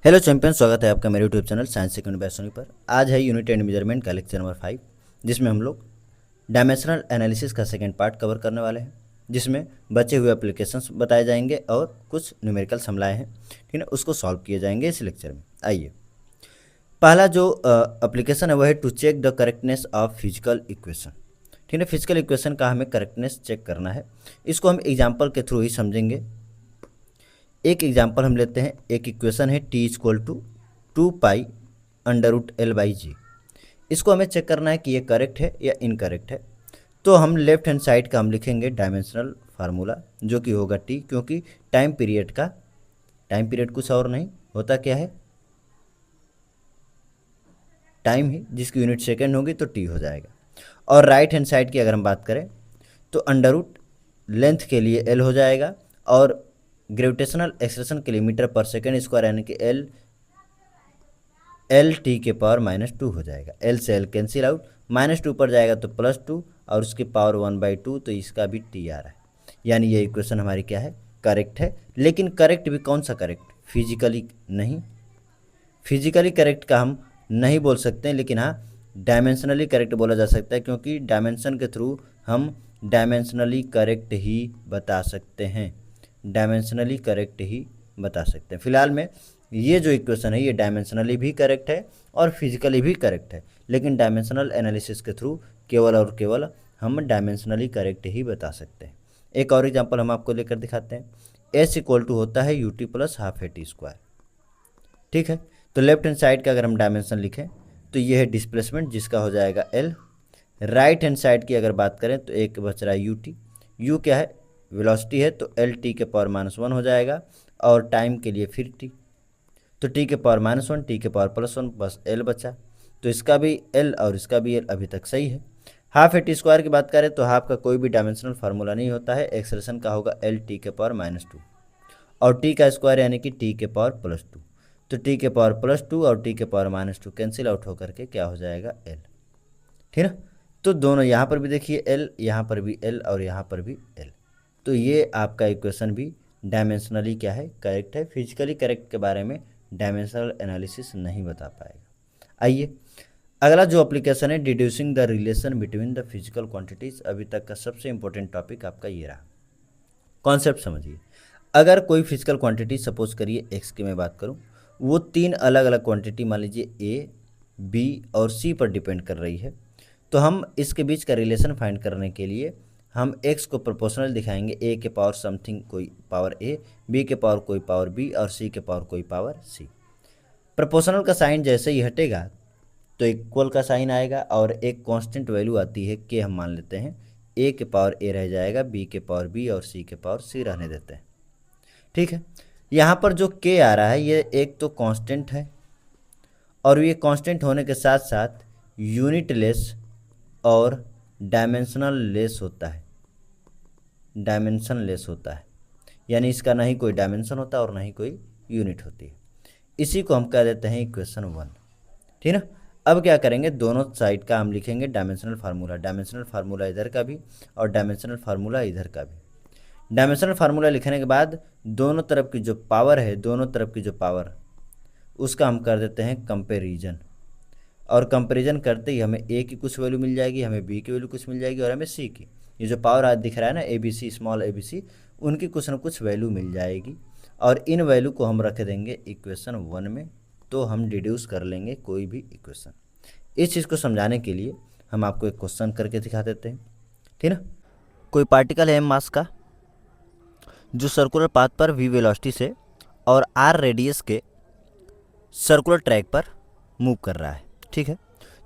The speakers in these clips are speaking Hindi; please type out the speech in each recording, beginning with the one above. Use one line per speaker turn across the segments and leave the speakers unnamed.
हेलो चैंपियन, स्वागत है आपका मेरे यूट्यूब चैनल साइंस सेकंड बैसोनी पर। आज है यूनिट एंड मेजरमेंट का लेक्चर नंबर 5, जिसमें हम लोग डायमेंशनल एनालिसिस का सेकंड पार्ट कवर करने वाले हैं, जिसमें बचे हुए एप्लीकेशंस बताए जाएंगे और कुछ न्यूमेरिकल समलाए हैं, ठीक है, उसको सॉल्व किए जाएंगे इस लेक्चर में। आइए, पहला जो एप्लीकेशन है वह है to check the correctness of physical equation. ठीक है, फिजिकल इक्वेशन का हमें करेक्टनेस चेक करना है। इसको हम एग्जाम्पल के थ्रू ही समझेंगे। एक एग्जाम्पल हम लेते हैं। एक इक्वेशन है t इक्वल टू 2π√L/g। इसको हमें चेक करना है कि ये करेक्ट है या इनकरेक्ट है। तो हम लेफ्ट हैंड साइड का हम लिखेंगे डायमेंशनल फार्मूला, जो कि होगा t, क्योंकि टाइम पीरियड कुछ और नहीं होता, क्या है, टाइम ही, जिसकी यूनिट सेकेंड होगी तो t हो जाएगा। और राइट हैंड साइड की अगर हम बात करें तो अंडर रूट लेंथ के लिए l हो जाएगा, और ग्रेविटेशनल एक्सेलरेशन के लिए मीटर पर सेकेंड स्क्वायर यानी कि एल टी के पावर -2 हो जाएगा। एल से एल कैंसिल आउट, -2 पर जाएगा तो +2 और उसकी पावर 1/2, तो इसका भी टी आ रहा है। यानी ये इक्वेशन हमारी क्या है, करेक्ट है। लेकिन करेक्ट भी कौन सा करेक्ट, फिजिकली नहीं। फिजिकली करेक्ट का हम नहीं बोल सकते हैं, लेकिन हाँ डायमेंशनली करेक्ट बोला जा सकता है, क्योंकि डायमेंशन के थ्रू हम डायमेंशनली करेक्ट ही बता सकते हैं। डायमेंशनली करेक्ट ही बता सकते हैं। फिलहाल में ये जो इक्वेशन है ये डायमेंशनली भी करेक्ट है और फिजिकली भी करेक्ट है, लेकिन डायमेंशनल एनालिसिस के थ्रू केवल और केवल हम डायमेंशनली करेक्ट ही बता सकते हैं। एक और एग्जांपल हम आपको लेकर दिखाते हैं। एस इक्वल टू होता है ut + ½ at स्क्वायर। ठीक है, तो लेफ्ट हैंड साइड का अगर हम डायमेंशन लिखें तो ये है डिस्प्लेसमेंट, जिसका हो जाएगा एल। राइट हैंड साइड की अगर बात करें तो एक बच रहा है ut। u क्या है, वेलोसिटी है, तो एल टी के पावर -1 हो जाएगा, और टाइम के लिए फिर टी, तो टी के पावर -1 टी के पावर +1, बस एल बचा। तो इसका भी एल और इसका भी एल अभी तक सही है। ½ at स्क्वायर की बात करें तो हाफ का कोई भी डायमेंशनल फार्मूला नहीं होता है। एक्सेलरेशन का होगा एल टी के पावर -2 और टी का स्क्वायर यानी कि टी के पावर +2, तो टी के पावर +2 और टी के पावर -2 कैंसिल आउट होकर के क्या हो जाएगा, एल। ठीक है, तो दोनों यहाँ पर भी देखिए एल, यहाँ पर भी एल और यहाँ पर भी एल। तो ये आपका इक्वेशन भी डायमेंशनली क्या है, करेक्ट है। फिजिकली करेक्ट के बारे में डायमेंशनल एनालिसिस नहीं बता पाएगा। आइए, अगला जो एप्लीकेशन है deducing the relation between the physical quantities. अभी तक का सबसे इंपॉर्टेंट टॉपिक आपका ये रहा। कॉन्सेप्ट समझिए। अगर कोई फिजिकल क्वांटिटी, सपोज करिए एक्स की मैं बात करूँ, वो 3 अलग अलग क्वांटिटी मान लीजिए ए, बी और सी पर डिपेंड कर रही है, तो हम इसके बीच का रिलेशन फाइंड करने के लिए हम x को प्रोपोर्शनल दिखाएंगे। a के पावर समथिंग कोई पावर a, b के पावर कोई पावर b और c के पावर कोई पावर c। प्रोपोर्शनल का साइन जैसे ही हटेगा तो इक्वल का साइन आएगा, और एक कांस्टेंट वैल्यू आती है k, हम मान लेते हैं a के पावर a रह जाएगा, b के पावर b और c के पावर c रहने देते हैं। ठीक है, यहाँ पर जो k आ रहा है ये एक तो कांस्टेंट है, और ये कांस्टेंट होने के साथ साथ यूनिट लेस और डायमेंशनल लेस होता है। डायमेंशन लेस होता है, यानी इसका ना ही कोई डायमेंशन होता है और ना ही कोई यूनिट होती है। इसी को हम कह देते हैं इक्वेशन 1। ठीक ना, अब क्या करेंगे, दोनों साइड का हम लिखेंगे डायमेंशनल फार्मूला। डायमेंशनल फार्मूला इधर का भी और डायमेंशनल फार्मूला इधर का भी। डायमेंशनल फार्मूला लिखने के बाद दोनों तरफ की जो पावर है, दोनों तरफ की जो पावर, उसका हम कर देते हैं कंपेरिजन। और कंपैरिजन करते ही हमें ए की कुछ वैल्यू मिल जाएगी, हमें बी की वैल्यू कुछ मिल जाएगी, और हमें सी की, ये जो पावर आज दिख रहा है ना A B C, small A B C, उनकी कुछ ना कुछ वैल्यू मिल जाएगी। और इन वैल्यू को हम रख देंगे इक्वेशन 1 में, तो हम डिड्यूस कर लेंगे कोई भी इक्वेशन। इस चीज़ को समझाने के लिए हम आपको एक क्वेश्चन करके दिखा देते हैं। ठीक ना, कोई पार्टिकल है एम मास का, जो सर्कुलर पाथ पर वी वेलोसिटी से और आर रेडियस के सर्कुलर ट्रैक पर मूव कर रहा है। ठीक है,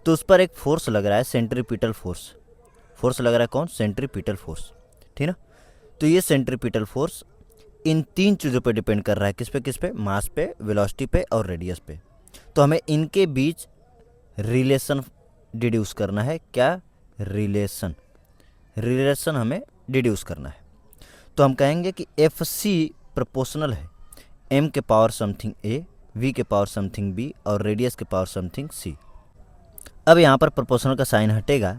तो उस पर एक फोर्स लग रहा है, सेंट्रीपिटल फोर्स लग रहा है। कौन, सेंट्रीपिटल फोर्स। ठीक ना, तो ये सेंट्रीपिटल फोर्स इन 3 चीज़ों पे डिपेंड कर रहा है। किस पे, मास पे, वेलोसिटी पे और रेडियस पे। तो हमें इनके बीच रिलेशन डिड्यूस करना है। क्या, रिलेशन हमें डिड्यूस करना है। तो हम कहेंगे कि एफ सी प्रोपोर्शनल है एम के पावर समथिंग ए, वी के पावर समथिंग बी और रेडियस के पावर समथिंग सी। अब यहाँ पर प्रोपोर्शनल का साइन हटेगा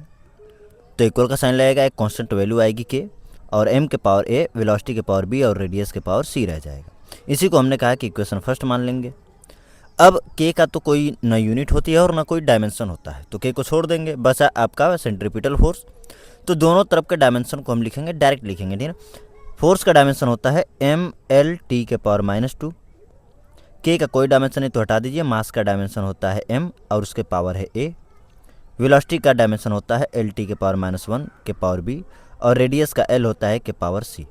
तो इक्वल का साइन लगेगा, एक कांस्टेंट वैल्यू आएगी के, और एम के पावर ए, वेलोसिटी के पावर बी और रेडियस के पावर सी रह जाएगा। इसी को हमने कहा कि इक्वेशन फर्स्ट मान लेंगे। अब के का तो कोई ना यूनिट होती है और ना कोई डायमेंशन होता है, तो के को छोड़ देंगे, बस आपका सेंट्रीपिटल फोर्स। तो दोनों तरफ के डायमेंशन को हम लिखेंगे, डायरेक्ट लिखेंगे, ठीक है। फोर्स का डायमेंशन होता है m(L)T⁻²। के का कोई डायमेंशन नहीं तो हटा दीजिए। मास का डायमेंशन होता है m और उसके पावर है a। वेलोसिटी का डायमेंशन होता है L(T⁻⁻1) के पावर b, और रेडियस का l होता है के पावर c।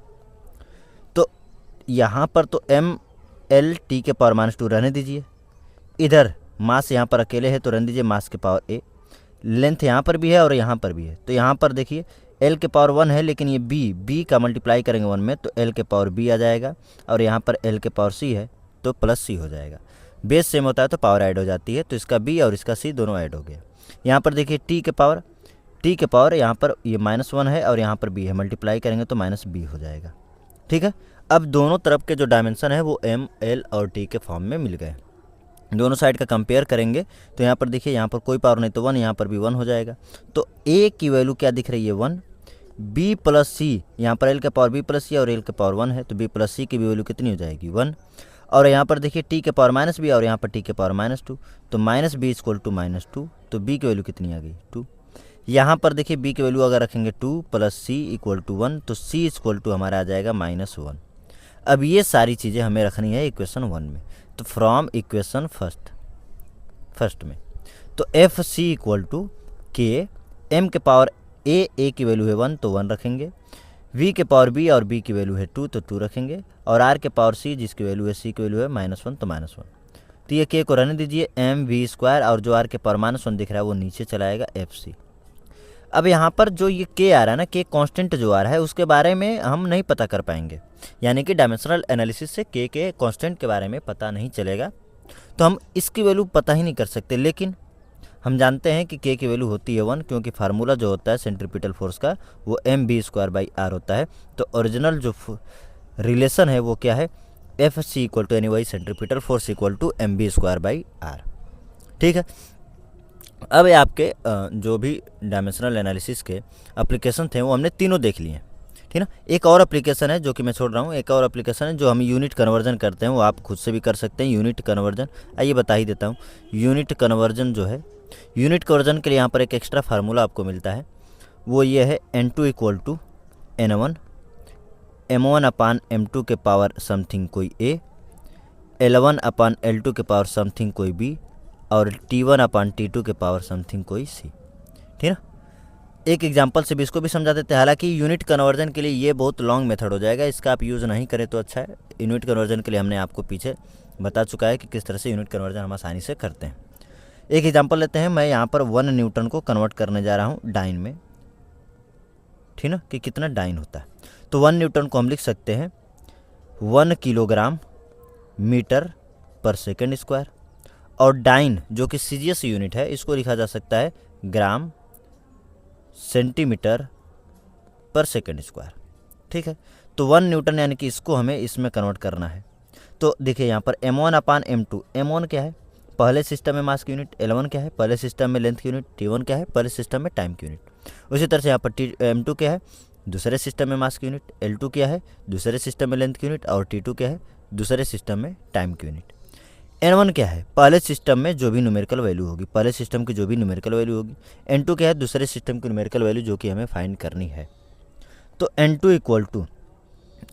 तो यहाँ पर तो m(L)T⁻2 रहने दीजिए, इधर मास यहाँ पर अकेले है तो रहने दीजिए मास के पावर a। लेंथ यहाँ पर भी है और यहाँ पर भी है, तो यहाँ पर देखिए l के पावर 1 है, लेकिन ये b का मल्टीप्लाई करेंगे 1 में तो l के पावर b आ जाएगा, और यहाँ पर l के पावर c है तो प्लस c हो जाएगा। बेस सेम होता है तो पावर ऐड हो जाती है, तो इसका b और इसका c दोनों ऐड हो गया। यहाँ पर देखिए t के पावर यहाँ पर ये -1 है और यहाँ पर b है, मल्टीप्लाई करेंगे तो -b हो जाएगा, ठीक है। अब दोनों तरफ के जो डायमेंशन है वो m, l और t के फॉर्म में मिल गए। दोनों साइड का कंपेयर करेंगे तो यहाँ पर देखिए, यहाँ पर कोई पावर नहीं तो 1, यहाँ पर भी 1 हो जाएगा। तो a की वैल्यू क्या दिख रही है 1, b प्लस सी, यहाँ पर l के पावर b प्लस सी और l के पावर 1 है तो b प्लस सी की भी वैल्यू कितनी हो जाएगी 1। और यहाँ पर देखिए t के पावर -b और यहाँ पर t के पावर -2, तो -b = -2, तो b की वैल्यू कितनी आ गई 2। यहाँ पर देखिए b की वैल्यू अगर रखेंगे 2 + c = 1, तो c = हमारा आ जाएगा -1। अब ये सारी चीज़ें हमें रखनी है इक्वेशन 1 में, तो फ्रॉम इक्वेशन फर्स्ट में, तो एफ सी = के, m के पावर a की वैल्यू है 1 तो 1 रखेंगे, v के पावर b और b की वैल्यू है 2 तो 2 रखेंगे, और r के पावर c जिसकी वैल्यू है c की वैल्यू है -1 तो -1। तो ये k को रहने दीजिए mv², और जो r के पावर -1 दिख रहा है वो नीचे चला आएगा fc। अब यहाँ पर जो ये k आ रहा है ना, k कांस्टेंट जो आ रहा है उसके बारे में हम नहीं पता कर पाएंगे, यानी कि डायमेंशनल एनालिसिस से k के कांस्टेंट के बारे में पता नहीं चलेगा, तो हम इसकी वैल्यू पता ही नहीं कर सकते। लेकिन हम जानते हैं कि k की वैल्यू होती है 1, क्योंकि फार्मूला जो होता है सेंट्रीपिटल फोर्स का वो mv²/r होता है। तो ओरिजिनल जो रिलेशन है वो क्या है, एफ सी = यानी वही सेंट्रीपिटल फोर्स = mv²/r, ठीक है। अब आपके जो भी डायमेंशनल एनालिसिस के एप्लीकेशन थे वो हमने तीनों देख लिए हैं, ठीक ना। एक और एप्लीकेशन है जो कि मैं छोड़ रहा हूँ, एक और एप्लीकेशन है जो हम यूनिट कन्वर्जन करते हैं, वो आप खुद से भी कर सकते हैं यूनिट कन्वर्जन। आइए बता ही देता हूँ। यूनिट कन्वर्जन जो है, यूनिट कन्वर्जन के लिए यहाँ पर एक एक्स्ट्रा फार्मूला आपको मिलता है, वो ये है n2 = n1 m1/m2 के पावर समथिंग कोई a, L1/L2 के पावर समथिंग कोई b, और T1/T2 के पावर समथिंग कोई c, ठीक ना। एक एग्जांपल से भी इसको भी समझा देते हैं। हालांकि यूनिट कन्वर्जन के लिए ये बहुत लॉन्ग मेथड हो जाएगा, इसका आप यूज़ नहीं करें तो अच्छा है। यूनिट कन्वर्जन के लिए हमने आपको पीछे बता चुका है कि किस तरह से यूनिट कन्वर्जन हम आसानी से करते हैं। एक एग्जांपल लेते हैं, मैं यहाँ पर 1 न्यूटन को कन्वर्ट करने जा रहा हूँ डाइन में, ठीक ना, कि कितना डाइन होता है। तो 1 न्यूटन को हम लिख सकते हैं 1 किलोग्राम मीटर पर सेकेंड स्क्वायर, और डाइन जो कि सीजीएस यूनिट है इसको लिखा जा सकता है ग्राम सेंटीमीटर पर सेकेंड स्क्वायर, ठीक है। तो 1 न्यूटन यानी कि इसको हमें इसमें कन्वर्ट करना है। तो देखिए यहाँ पर m1/m2, m1 क्या है, पहले सिस्टम में मास की यूनिट, L1 क्या है, पहले सिस्टम में लेंथ की यूनिट, T1 क्या है, पहले सिस्टम में टाइम की यूनिट। उसी तरह से यहाँ पर m2 क्या है, दूसरे सिस्टम में मास की यूनिट, L2 क्या है, दूसरे सिस्टम में लेंथ की यूनिट, और T2 क्या है, दूसरे सिस्टम में टाइम की यूनिट। n1 क्या है, पहले सिस्टम में जो भी न्यूमेरिकल वैल्यू होगी, पहले सिस्टम की जो भी न्यूमेरिकल वैल्यू होगी। n2 क्या है, दूसरे सिस्टम की न्यूमेरिकल वैल्यू जो कि हमें फाइंड करनी है। तो n2 =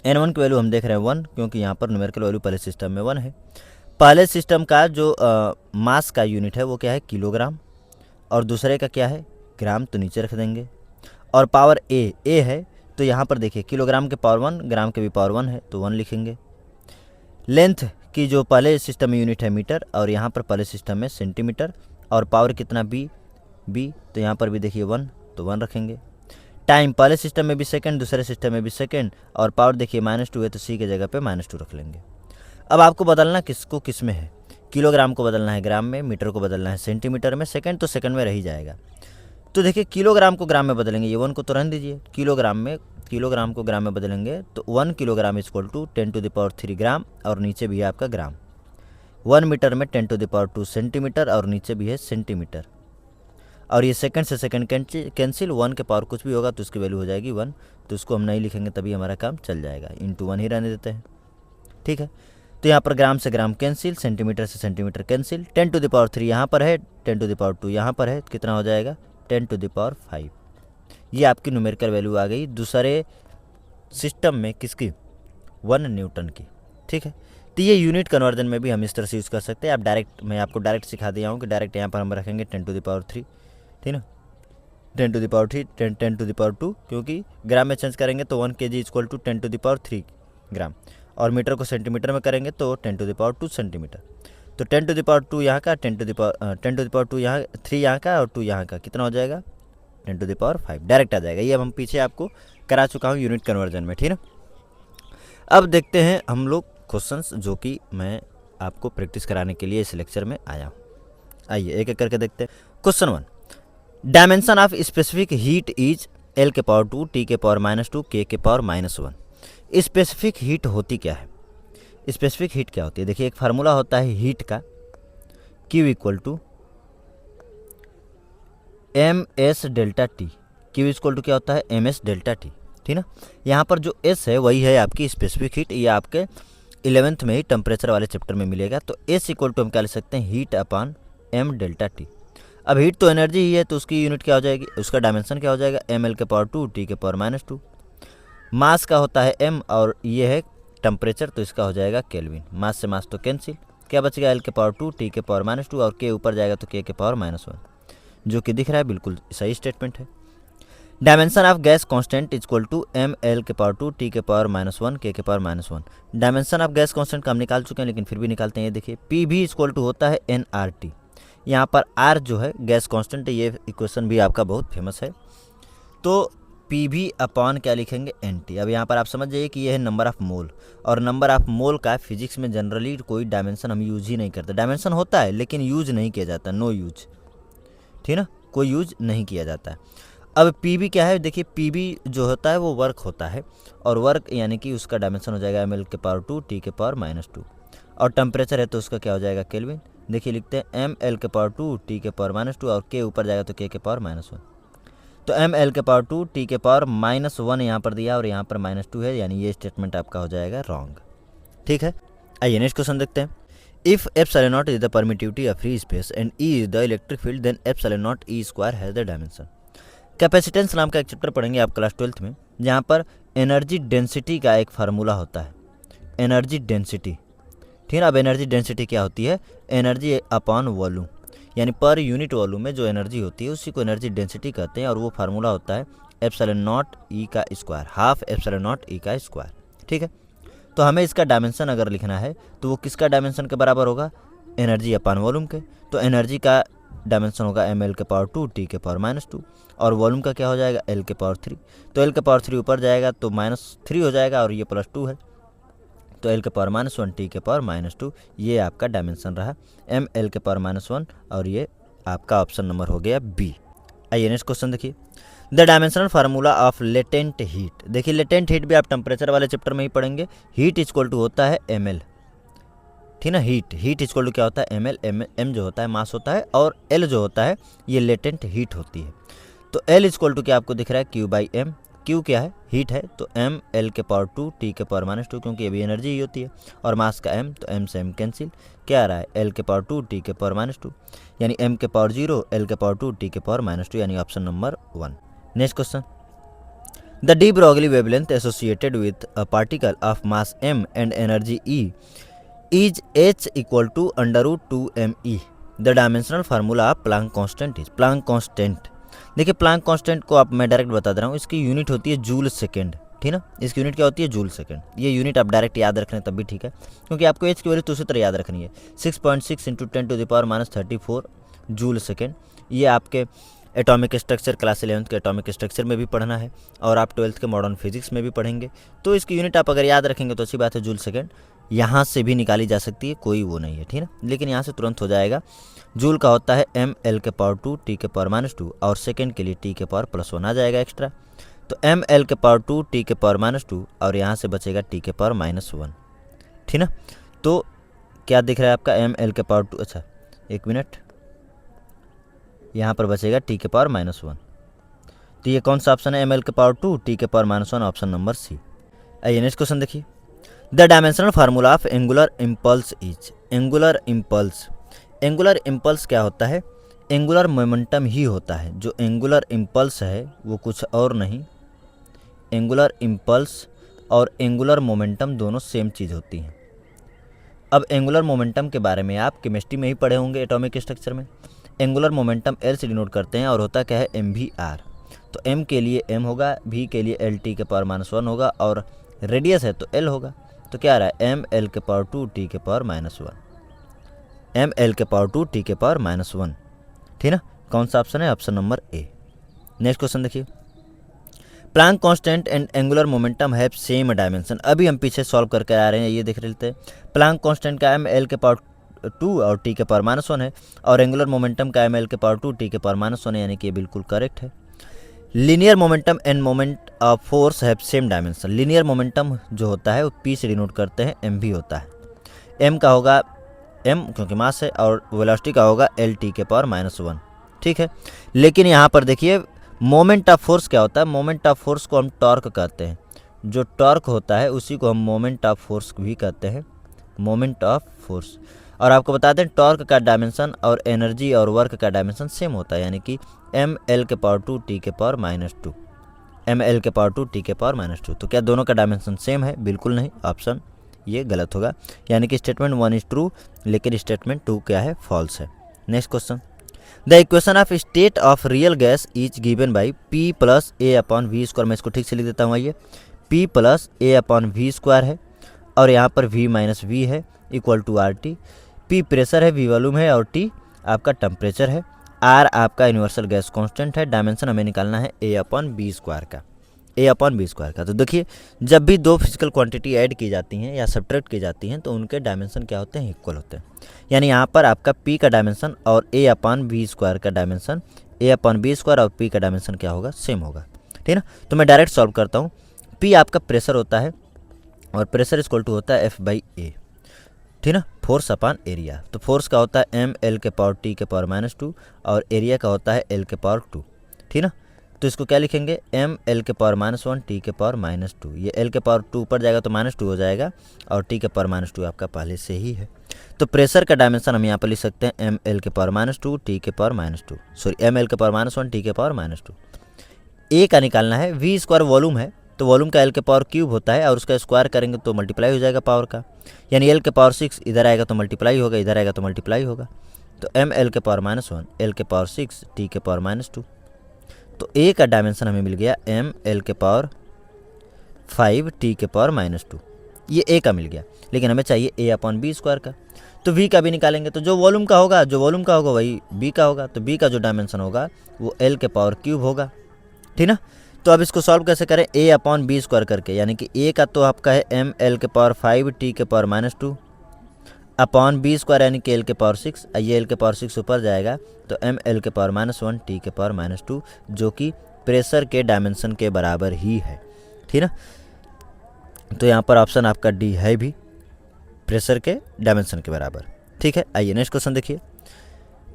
n1 की वैल्यू हम देख रहे हैं 1, क्योंकि यहाँ पर न्यूमेरिकल वैल्यू पहले सिस्टम में 1 है। पहले सिस्टम का जो मास का यूनिट है वो क्या है, किलोग्राम, और दूसरे का क्या है, ग्राम, तो नीचे रख देंगे। और पावर a है, तो यहाँ पर देखिए किलोग्राम के पावर 1, ग्राम के भी पावर 1 है तो 1 लिखेंगे। लेंथ की जो पहले सिस्टम में यूनिट है मीटर, और यहाँ पर पहले सिस्टम में सेंटीमीटर, और पावर कितना b, तो यहाँ पर भी देखिए 1 तो 1 रखेंगे। टाइम पहले सिस्टम में भी सेकंड, दूसरे सिस्टम में भी सेकंड, और पावर देखिए -2 है तो c की जगह पे -2 रख लेंगे। अब आपको बदलना किसको किस में है, किलोग्राम को बदलना है ग्राम में, मीटर को बदलना है सेंटीमीटर में, सेकंड तो सेकंड में रह ही जाएगा। तो देखिए किलोग्राम को ग्राम में बदलेंगे, ये 1 को तो रहने दीजिए, किलोग्राम को ग्राम में बदलेंगे तो 1 किलोग्राम = 10⁻³ ग्राम, और नीचे भी है आपका ग्राम। 1 मीटर में 10⁻² सेंटीमीटर, और नीचे भी है सेंटीमीटर। और ये सेकंड से सेकंड कैंसिल, 1 के पावर कुछ भी होगा तो उसकी वैल्यू हो जाएगी 1, तो उसको हम नहीं लिखेंगे तभी हमारा काम चल जाएगा, × 1 ही रहने देते हैं, ठीक है। तो यहाँ पर ग्राम से ग्राम कैंसिल, सेंटीमीटर से सेंटीमीटर कैंसिल, 10⁻³ यहाँ पर है, 10⁻² यहाँ पर है, कितना हो जाएगा 10⁵। ये आपकी न्यूमेरिकल वैल्यू आ गई दूसरे सिस्टम में, किसकी 1 न्यूटन की। ठीक है, तो ये यूनिट कन्वर्जन में भी हम इस तरह से यूज़ कर सकते हैं। आप डायरेक्ट, मैं आपको डायरेक्ट सिखा दिया हूँ कि डायरेक्ट यहाँ पर हम रखेंगे 10⁻³, ठीक ना, 10⁻3, 10⁻², क्योंकि ग्राम में चेंज करेंगे तो 1 kg = 10⁻³ ग्राम, और मीटर को सेंटीमीटर में करेंगे तो 10⁻² सेंटीमीटर। तो 10⁻² यहाँ का, 10⁻² यहाँ, 3 यहाँ का और 2 यहाँ का, कितना हो जाएगा 10⁵ डायरेक्ट आ जाएगा। ये अब हम पीछे आपको करा चुका हूँ यूनिट कन्वर्जन में, ठीक है। अब देखते हैं हम लोग क्वेश्चंस जो कि मैं आपको प्रैक्टिस कराने के लिए इस लेक्चर में आया हूँ। आइए एक एक करके देखते हैं। Question 1, dimension of specific heat is L⁻², T⁻², K⁻−1। Specific heat होती क्या है? स्पेसिफिक हीट क्या होती है? देखिए एक फार्मूला होता है हीट का, Q = ms∆T। Q = क्या होता है ms∆T, ठीक ना। यहाँ पर जो S है वही है आपकी स्पेसिफिक हीट, ये आपके 11th में ही टेम्परेचर वाले चैप्टर में मिलेगा। तो S = हम क्या ले सकते हैं हीट अपॉन m∆T। अब हीट तो एनर्जी ही है, तो उसकी यूनिट क्या हो जाएगी, उसका डायमेंशन क्या हो जाएगा ml⁻², T⁻²। मास का होता है m और ये है टेम्परेचर, तो इसका हो जाएगा केल्विन। मास से मास तो कैंसिल, क्या बचेगा L⁻², T⁻², और K ऊपर जाएगा तो K⁻−1, जो कि दिख रहा है, बिल्कुल सही स्टेटमेंट है। Dimension of gas constant = ml⁻², T⁻−1, K⁻−1। Dimension of gas constant का हम निकाल चुके हैं, लेकिन फिर भी निकालते हैं। ये देखिए Pv = होता है nRT। यहाँ पर R जो है गैस कांस्टेंट है, ये इक्वेशन भी आपका बहुत फेमस है। तो Pv अपॉन क्या लिखेंगे NT। अब यहाँ पर आप समझ जाइए कि ये है नंबर ऑफ मोल, और नंबर ऑफ मोल का फिजिक्स में जनरली कोई डायमेंशन हम यूज ही नहीं करते। डायमेंशन होता है लेकिन यूज नहीं किया जाता, नो यूज, ठीक ना, कोई यूज नहीं किया जाता है। अब Pv क्या है, देखिए Pv जो होता है वो वर्क होता है, और वर्क यानी कि उसका डायमेंशन हो जाएगा ml⁻², T⁻−2, और टेम्परेचर है तो उसका क्या हो जाएगा केल्विन। देखिए लिखते हैं ml⁻², T⁻−2, और K ऊपर जाएगा तो K⁻−1। तो ml⁻², T⁻−1 यहाँ पर दिया और यहाँ पर -2 है, यानी ये स्टेटमेंट आपका हो जाएगा रॉन्ग। ठीक है, आइए नेक्स्ट क्वेश्चन देखते हैं। If ε0 is the permittivity of free space and E is the electric field, then ε0 E² has the dimension. Capacitance नाम का एक चैप्टर पढ़ेंगे आप क्लास 12th में, जहाँ पर एनर्जी डेंसिटी का एक फार्मूला होता है, एनर्जी डेंसिटी, ठीक है। अब एनर्जी डेंसिटी क्या होती है, एनर्जी अपॉन वॉल्यूम, यानी पर यूनिट वॉल्यूम में जो एनर्जी होती है उसी को एनर्जी डेंसिटी कहते हैं, और वो फार्मूला होता है ε0 E², हाफ ε0 E²। ठीक है, तो हमें इसका डायमेंशन अगर लिखना है तो वो किसका डायमेंशन के बराबर होगा, एनर्जी अपॉन वॉल्यूम के। तो एनर्जी का डायमेंशन होगा ml⁻², T⁻−2, और वॉल्यूम का क्या हो जाएगा L⁻3। तो L⁻3 ऊपर जाएगा तो -3 हो जाएगा, और ये +2 है, तो L⁻−1, T⁻−2, ये आपका डायमेंशन रहा ml⁻−1, और ये आपका ऑप्शन नंबर हो गया बी। आइए नेक्स्ट क्वेश्चन देखिए। The dimensional formula of latent heat. देखिए लेटेंट हीट भी आप टेम्परेचर वाले चैप्टर में ही पढ़ेंगे। हीट = होता है ml, ठीक ना, हीट = क्या होता है ml, m जो होता है मास होता है, और L जो होता है ये लेटेंट हीट होती है। तो L = क्या आपको दिख रहा है Q/m। Q क्या है, हीट है, तो ml⁻², T⁻−2, क्योंकि अभी एनर्जी ही होती है, और मास का m, तो m से m कैंसिल, क्या आ रहा है L⁻², T⁻−2, यानी m⁻0 L⁻², T⁻−2, यानी option number 1। Next question. The de Broglie wavelength associated with a particle of mass m and energy E is h = √2me। The dimensional formula of Planck constant is. Planck constant, देखिए प्लांक कांस्टेंट को आप मैं डायरेक्ट बता दे रहा हूँ, इसकी यूनिट होती है जूल सेकेंड, ठीक ना, इसकी यूनिट क्या होती है जूल सेकेंड। ये यूनिट आप डायरेक्ट याद रख रहे हैं तब भी ठीक है, क्योंकि आपको एच की वैल्यू तो उसी तरह याद रखनी है। 6.6 × 10⁻34 जूल सेकेंड। ये आपके एटॉमिक स्ट्रक्चर क्लास 11th के एटॉमिक स्ट्रक्चर में भी पढ़ना है, और आप 12th के मॉडर्न फिजिक्स में भी पढ़ेंगे, तो इसकी यूनिट आप अगर याद रखेंगे तो अच्छी बात है। जूल सेकेंड यहाँ से भी निकाली जा सकती है, कोई वो नहीं है, ठीक है, लेकिन यहाँ से तुरंत हो जाएगा। जूल का होता है ml⁻², T⁻−2, और सेकेंड के लिए T⁻+1 आ जाएगा एक्स्ट्रा, तो ml⁻², T⁻−2, और यहाँ से बचेगा T⁻−1, ठीक ना। तो क्या दिख रहा है आपका ml⁻², अच्छा एक मिनट, यहाँ पर बचेगा T⁻−1, तो ये कौन सा ऑप्शन है ml⁻², T⁻−1, option number C. आइए नेक्स्ट क्वेश्चन देखिए। The dimensional formula of angular impulse is. Angular impulse, angular impulse क्या होता है? एंगुलर मोमेंटम ही होता है। जो एंगुलर इम्पल्स है वो कुछ और नहीं, एंगुलर इम्पल्स और एंगुलर मोमेंटम दोनों सेम चीज़ होती हैं। अब एंगुलर मोमेंटम के बारे में आप केमिस्ट्री में ही पढ़े होंगे एटॉमिक स्ट्रक्चर में। एंगुलर मोमेंटम एल से डिनोट करते हैं और होता क्या है? M V R. तो एम के लिए एम होगा, वी के लिए एल टी के पावर -1 होगा और रेडियस है तो एल होगा। तो क्या आ रहा है? एम एल के पावर 2 टी के पावर -1, एम एल के पावर 2 टी के पावर -1, ठीक ना। कौन सा ऑप्शन है? Option number A. Next question देखिए, Planck constant and angular momentum have same dimension. अभी हम पीछे सॉल्व करके आ रहे हैं, ये देख लेते हैं। प्लैंक कांस्टेंट का एम एल के पावर 2 और टी के पावर -1 है और एंगुलर मोमेंटम का एम एल के पावर 2 टी के पावर -1 है, यानी कि ये बिल्कुल करेक्ट है। Linear momentum end moment of force have same dimension. Linear momentum जो होता है वो पी से डिनोट करते हैं, एम भी होता है। एम का होगा एम क्योंकि मास है और वेलोसिटी का होगा एल टी के पावर -1, ठीक है। लेकिन यहाँ पर देखिए मोमेंट ऑफ फोर्स क्या होता है? मोमेंट ऑफ फोर्स को हम टॉर्क कहते हैं। जो टॉर्क होता है उसी को हम मोमेंट ऑफ फोर्स भी कहते हैं, मोमेंट ऑफ फोर्स। और आपको बता दें टॉर्क का डायमेंशन और एनर्जी और वर्क का डायमेंशन सेम होता है, यानी कि एम एल के पावर 2 टी के पावर -2, एम एल के पावर 2 टी के पावर -2। तो क्या दोनों का डायमेंशन सेम है? बिल्कुल नहीं, ऑप्शन ये गलत होगा, यानी कि स्टेटमेंट 1 इज ट्रू लेकिन स्टेटमेंट 2 क्या है? फॉल्स है। Next question, the equation of state of real gas is given by P plus A upon V square. मैं इसको ठीक से लिख देता हूँ, आइए। P plus A upon V square है और यहाँ पर वी माइनस वी है equal to R T. P pressure है, वी वॉल्यूम है और टी आपका टेम्परेचर है। आर आपका यूनिवर्सल गैस कांस्टेंट है। डायमेंशन हमें निकालना है ए अपॉन बी स्क्वायर का, ए अपॉन बी स्क्वायर का। तो देखिए जब भी दो फिजिकल क्वांटिटी ऐड की जाती हैं या सब्ट्रैक्ट की जाती हैं तो उनके डायमेंशन क्या होते हैं? इक्वल होते हैं। यानी यहाँ पर आपका पी का डायमेंशन और ए अपॉन बी स्क्वायर का डायमेंशन, ए अपॉन बी स्क्वायर और पी का डायमेंशन क्या होगा? सेम होगा, ठीक ना। तो मैं डायरेक्ट सॉल्व करता हूँ। पी आपका प्रेशर होता है और प्रेशर इक्वल टू होता है एफ बाई ए, ठीक ना, फोर्स अपॉन एरिया। तो फोर्स का होता है एम एल के पावर टी के पावर -2 और एरिया का होता है एल के पावर 2, ठीक ना। तो इसको क्या लिखेंगे? एम एल के पावर -1 टी के पावर -2। ये एल के पावर 2 ऊपर जाएगा तो -2 हो जाएगा और टी के पावर -2 आपका पहले से ही है। तो प्रेशर का डायमेंशन हम यहाँ पर लिख सकते हैं एम एल के पावर -2 टी के पावर -2, सॉरी एम एल के पावर -1 टी के पावर -2। ए का निकालना है, वी स्क्वायर वॉल्यूम है तो वॉल्यूम का एल के पावर क्यूब होता है और उसका स्क्वायर करेंगे तो मल्टीप्लाई हो जाएगा पावर का, यानी एल के पावर 6 इधर आएगा तो मल्टीप्लाई होगा, इधर आएगा तो मल्टीप्लाई होगा। तो एम एल के पावर -1 एल के पावर 6 टी के पावर -2। तो ए का डायमेंशन हमें मिल गया एम एल के पावर 5 टी के पावर -2, ये ए का मिल गया। लेकिन हमें चाहिए ए अपॉन बी स्क्वायर का, तो वी का भी निकालेंगे। तो जो वॉल्यूम का होगा वही बी का होगा। तो बी का जो डायमेंशन होगा वो एल के पावर क्यूब होगा, ठीक ना। तो अब इसको सॉल्व कैसे करें? ए अपॉन बी स्क्वायर करके, यानी कि ए का तो आपका है एम एल के पावर 5 टी के पावर -2 अपॉन बी स्क्वायर यानी कि एल के पावर 6, ये एल के पावर 6 ऊपर जाएगा तो एम एल के पावर -1 टी के पावर -2, जो कि प्रेशर के डायमेंशन के बराबर ही है, ठीक ना। तो यहाँ पर ऑप्शन आपका डी है भी, प्रेशर के डायमेंशन के बराबर, ठीक है। आइए नेक्स्ट क्वेश्चन देखिए,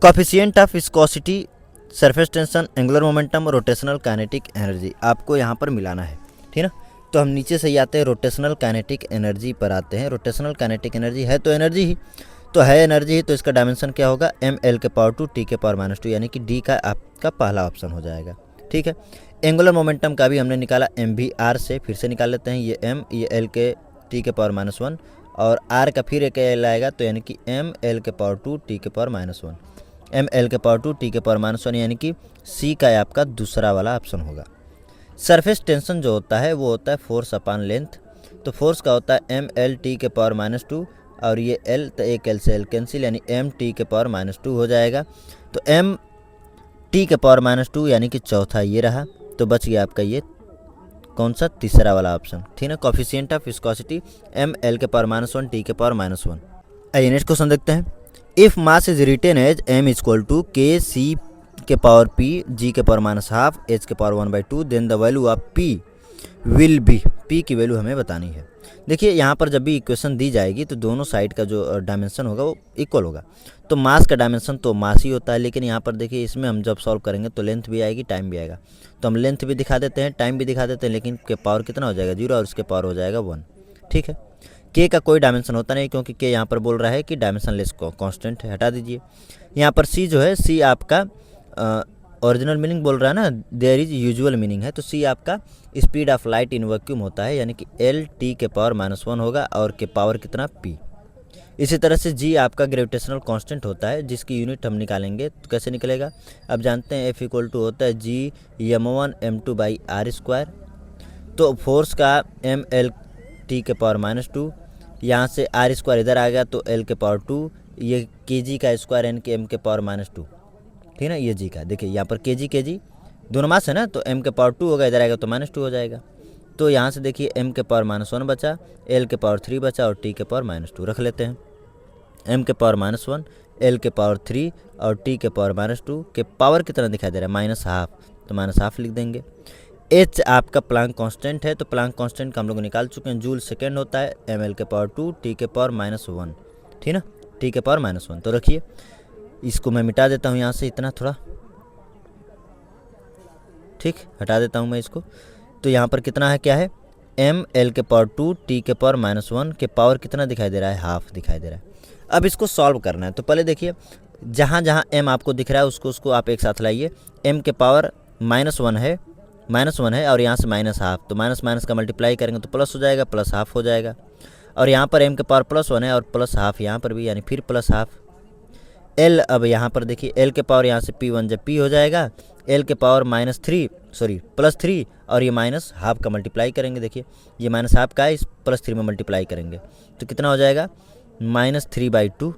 coefficient of viscosity, surface tension, angular momentum, rotational kinetic energy आपको यहाँ पर मिलाना है, ठीक ना। तो हम नीचे से ही आते हैं, रोटेशनल काइनेटिक एनर्जी पर आते हैं। रोटेशनल काइनेटिक एनर्जी है तो एनर्जी ही, तो है एनर्जी ही, तो इसका डायमेंशन क्या होगा? एम एल के पावर 2 टी के पावर -2, यानी कि डी का आपका पहला ऑप्शन हो जाएगा, ठीक है। एंगुलर मोमेंटम का भी हमने निकाला एम वी आर से, फिर से निकाल लेते हैं। ये एम, ये एल के टी के पावर -1 और आर का फिर एक एल आएगा, तो यानी कि एम एल के पावर 2 टी के पावर -1, एम एल के पावर 2 टी के पावर -1, यानी कि सी का आपका दूसरा वाला ऑप्शन होगा। सरफेस टेंशन जो होता है वो होता है फोर्स अपॉन लेंथ। तो फोर्स का होता है एम एल टी के पावर -2 और ये एल, तो एक एल से एल कैंसिल, यानी एम टी के पावर -2 हो जाएगा। तो एम टी के पावर -2 यानी कि चौथा ये रहा, तो बच गया आपका ये कौन सा? तीसरा वाला ऑप्शन, ठीक है। Coefficient of viscosity M L के पावर -1 टी के पावर -1। आइए नेक्स्ट क्वेश्चन देखते हैं। If mass is written as M equal to K C के पावर पी जी के पावर -12 एच के power 1/2, then the value of P will be, P की वैल्यू हमें बतानी है। देखिए यहाँ पर जब भी इक्वेशन दी जाएगी तो दोनों साइड का जो डायमेंशन होगा वो इक्वल होगा। तो मास का डायमेंशन तो मास ही होता है, लेकिन यहाँ पर देखिए इसमें हम जब सॉल्व करेंगे तो लेंथ भी आएगी, टाइम भी आएगा। तो हम लेंथ भी दिखा देते हैं, टाइम भी दिखा देते हैं, लेकिन के पावर कितना हो जाएगा? 0 और उसके पावर हो जाएगा 1, ठीक है। के का कोई डायमेंशन होता नहीं, क्योंकि के यहाँ पर बोल रहा है कि डायमेंशनलेस कांस्टेंट है, हटा दीजिए। यहाँ पर सी जो है, सी आपका ओरिजिनल मीनिंग बोल रहा है ना, देयर इज यूजुअल मीनिंग है, तो सी आपका speed of light in vacuum होता है, यानी कि एल टी के पावर -1 होगा और के पावर कितना पी। इसी तरह से जी आपका ग्रेविटेशनल कांस्टेंट होता है, जिसकी यूनिट हम निकालेंगे तो कैसे निकलेगा, अब जानते हैं एफ इक्वल टू होता है जी m1m2/r²। तो फोर्स का एम एल टी के पावर -2, यहाँ से r² इधर आ गया तो l के पावर 2, ये के जी का स्क्वायर n के m के पावर -2, ठीक है ना, ये जी का देखिए यहाँ पर के जी दोनों मास है ना, तो m के पावर 2 होगा, इधर आएगा तो -2 हो जाएगा। तो यहाँ से देखिए m के पावर -1 बचा, l के पावर 3 बचा और t के पावर -2 रख लेते हैं। m के पावर -1, l के पावर 3 और t के पावर -2 के पावर कितना दिखाई दे रहा है, -½ तो -½ लिख देंगे। h आपका प्लांक कांस्टेंट है, तो प्लांक कांस्टेंट का हम लोग निकाल चुके हैं, जूल सेकेंड होता है, ml के पावर 2 t के पावर -1, ठीक ना, t के पावर -1। तो रखिए इसको मैं मिटा देता हूँ यहाँ से, इतना थोड़ा ठीक हटा देता हूँ मैं इसको। तो यहाँ पर कितना है, क्या है, m l के पावर 2 t के पावर -1 के पावर कितना दिखाई दे रहा है, ½ दिखाई दे रहा है। अब इसको सॉल्व करना है, तो पहले देखिए जहाँ जहाँ m आपको दिख रहा है उसको आप एक साथ लाइए। m के पावर -1 है और यहाँ से -½ तो माइनस माइनस का मल्टीप्लाई करेंगे तो प्लस हो जाएगा, +½ हो जाएगा। और यहाँ पर m के पावर +1 है और +½ यहाँ पर भी, यानी फिर +½ l। अब यहाँ पर देखिए l के पावर यहाँ से p1 जब p हो जाएगा, l के पावर +3 और ये -½ का मल्टीप्लाई करेंगे, देखिए ये -½ का है, इस +3 में मल्टीप्लाई करेंगे तो कितना हो जाएगा, -3/2।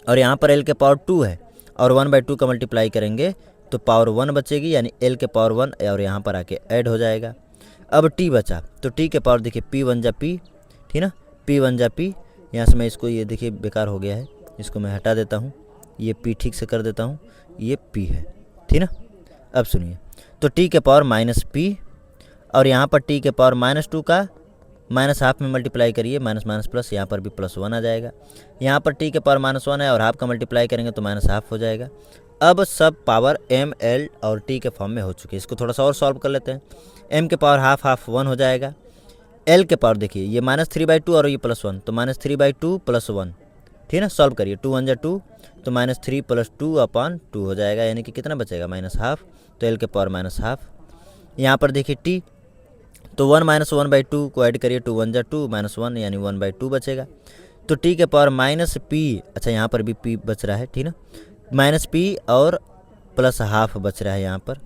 और यहाँ पर l के पावर 2 है और 1/2 का मल्टीप्लाई करेंगे तो पावर 1 बचेगी, यानी l के पावर 1 और यहाँ पर आके ऐड हो जाएगा। अब t बचा, तो t के पावर देखिए p1 जा p, ठीक ना, p1 जा p। यहाँ से मैं इसको, ये देखिए बेकार हो गया है, इसको मैं हटा देता हूँ, ये p ठीक से कर देता हूँ, ये p है, ठीक ना। अब सुनिए, तो t के पावर -p और यहाँ पर t के पावर -2 का -½ में मल्टीप्लाई करिए, माइनस माइनस प्लस, यहाँ पर भी +1 आ जाएगा। यहाँ पर t के पावर -1 है और ½ का मल्टीप्लाई करेंगे तो -½ हो जाएगा। अब सब पावर m l और t के फॉर्म में हो चुके हैं। इसको थोड़ा सा और सॉल्व कर लेते हैं। m के पावर ½ 1 हो जाएगा, l के पावर देखिए ये -3/2 और ये +1 तो -3/2 +1, ठीक है ना। सॉल्व करिए, 2 1 जा 2 तो -3 + 2/2 हो जाएगा, यानी कि कितना बचेगा, -½ तो l के पावर -½ यहाँ पर देखिए t, तो 1 - 1/2 को ऐड करिए, 2 1 जा 2 -1 यानी 1/2 बचेगा। तो t के पावर -p, अच्छा यहाँ पर भी p बच रहा है, ठीक ना, -p और +½ बच रहा है यहाँ पर,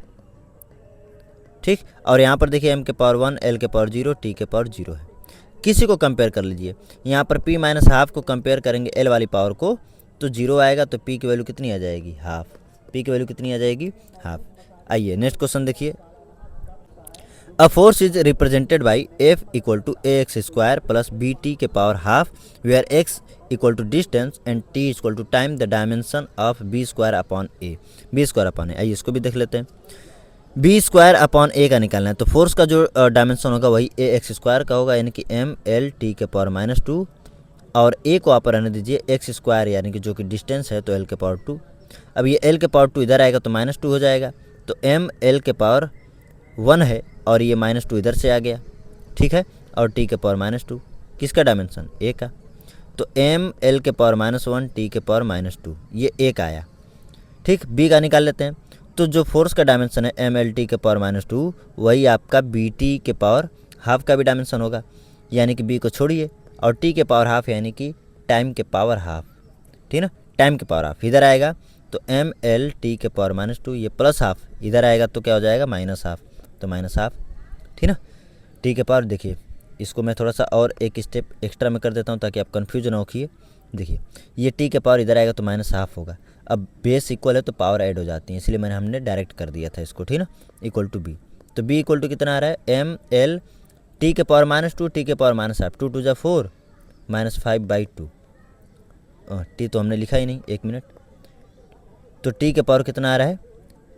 ठीक। और यहाँ पर देखिए m के पावर 1, l के पावर 0, t के पावर 0 है। किसी को कंपेयर कर लीजिए, यहाँ पर p -½ को कंपेयर करेंगे l वाली पावर को तो 0 आएगा, तो p की वैल्यू कितनी आ जाएगी, ½ p की वैल्यू कितनी आ जाएगी, ½ आइए नेक्स्ट क्वेश्चन देखिए। A force is represented by F = ax² plus bt के power ½ where x = distance and t = time the dimension of b² upon a। आइए इसको भी देख लेते हैं। b² अपॉन a का निकालना है, तो फोर्स का जो डायमेंशन होगा वही ax² का होगा, यानी कि m l t के पावर -2 और a को आप रहने दीजिए x² यानी कि जो कि डिस्टेंस है, तो l के पावर 2। अब ये l के पावर 2 इधर आएगा तो -2 हो जाएगा, तो m l के पावर 1 है और ये -2 इधर से आ गया, ठीक है। और t के पावर -2 किसका डायमेंशन, a का, तो m l के पावर -1 t के पावर -2 ये a का आया, ठीक। b का निकाल लेते हैं, तो जो फोर्स का डायमेंशन है m l t के पावर -2 वही आपका b t के पावर ½ का भी डायमेंशन होगा, यानी कि b को छोड़िए और t के पावर ½ यानी कि टाइम के पावर ½ ठीक ना, टाइम के पावर ½ इधर आएगा तो m l t के पावर -2 ये +½ इधर आएगा तो क्या हो जाएगा -½ तो -½ ठीक ना। t के पावर देखिए इसको मैं थोड़ा सा और एक स्टेप एक्स्ट्रा में कर देता हूँ ताकि आप कन्फ्यूज ना होइए। देखिए ये t के पावर इधर आएगा तो -½ होगा, अब बेस इक्वल है तो पावर ऐड हो जाती है, इसलिए मैंने हमने डायरेक्ट कर दिया था इसको, ठीक ना, इक्वल टू b। तो b इक्वल टू कितना आ रहा है m l t के पावर -2 t के पावर -½ 2 2 4 -5/2 t तो हमने लिखा ही नहीं, 1 मिनट। तो t के पावर कितना आ रहा है,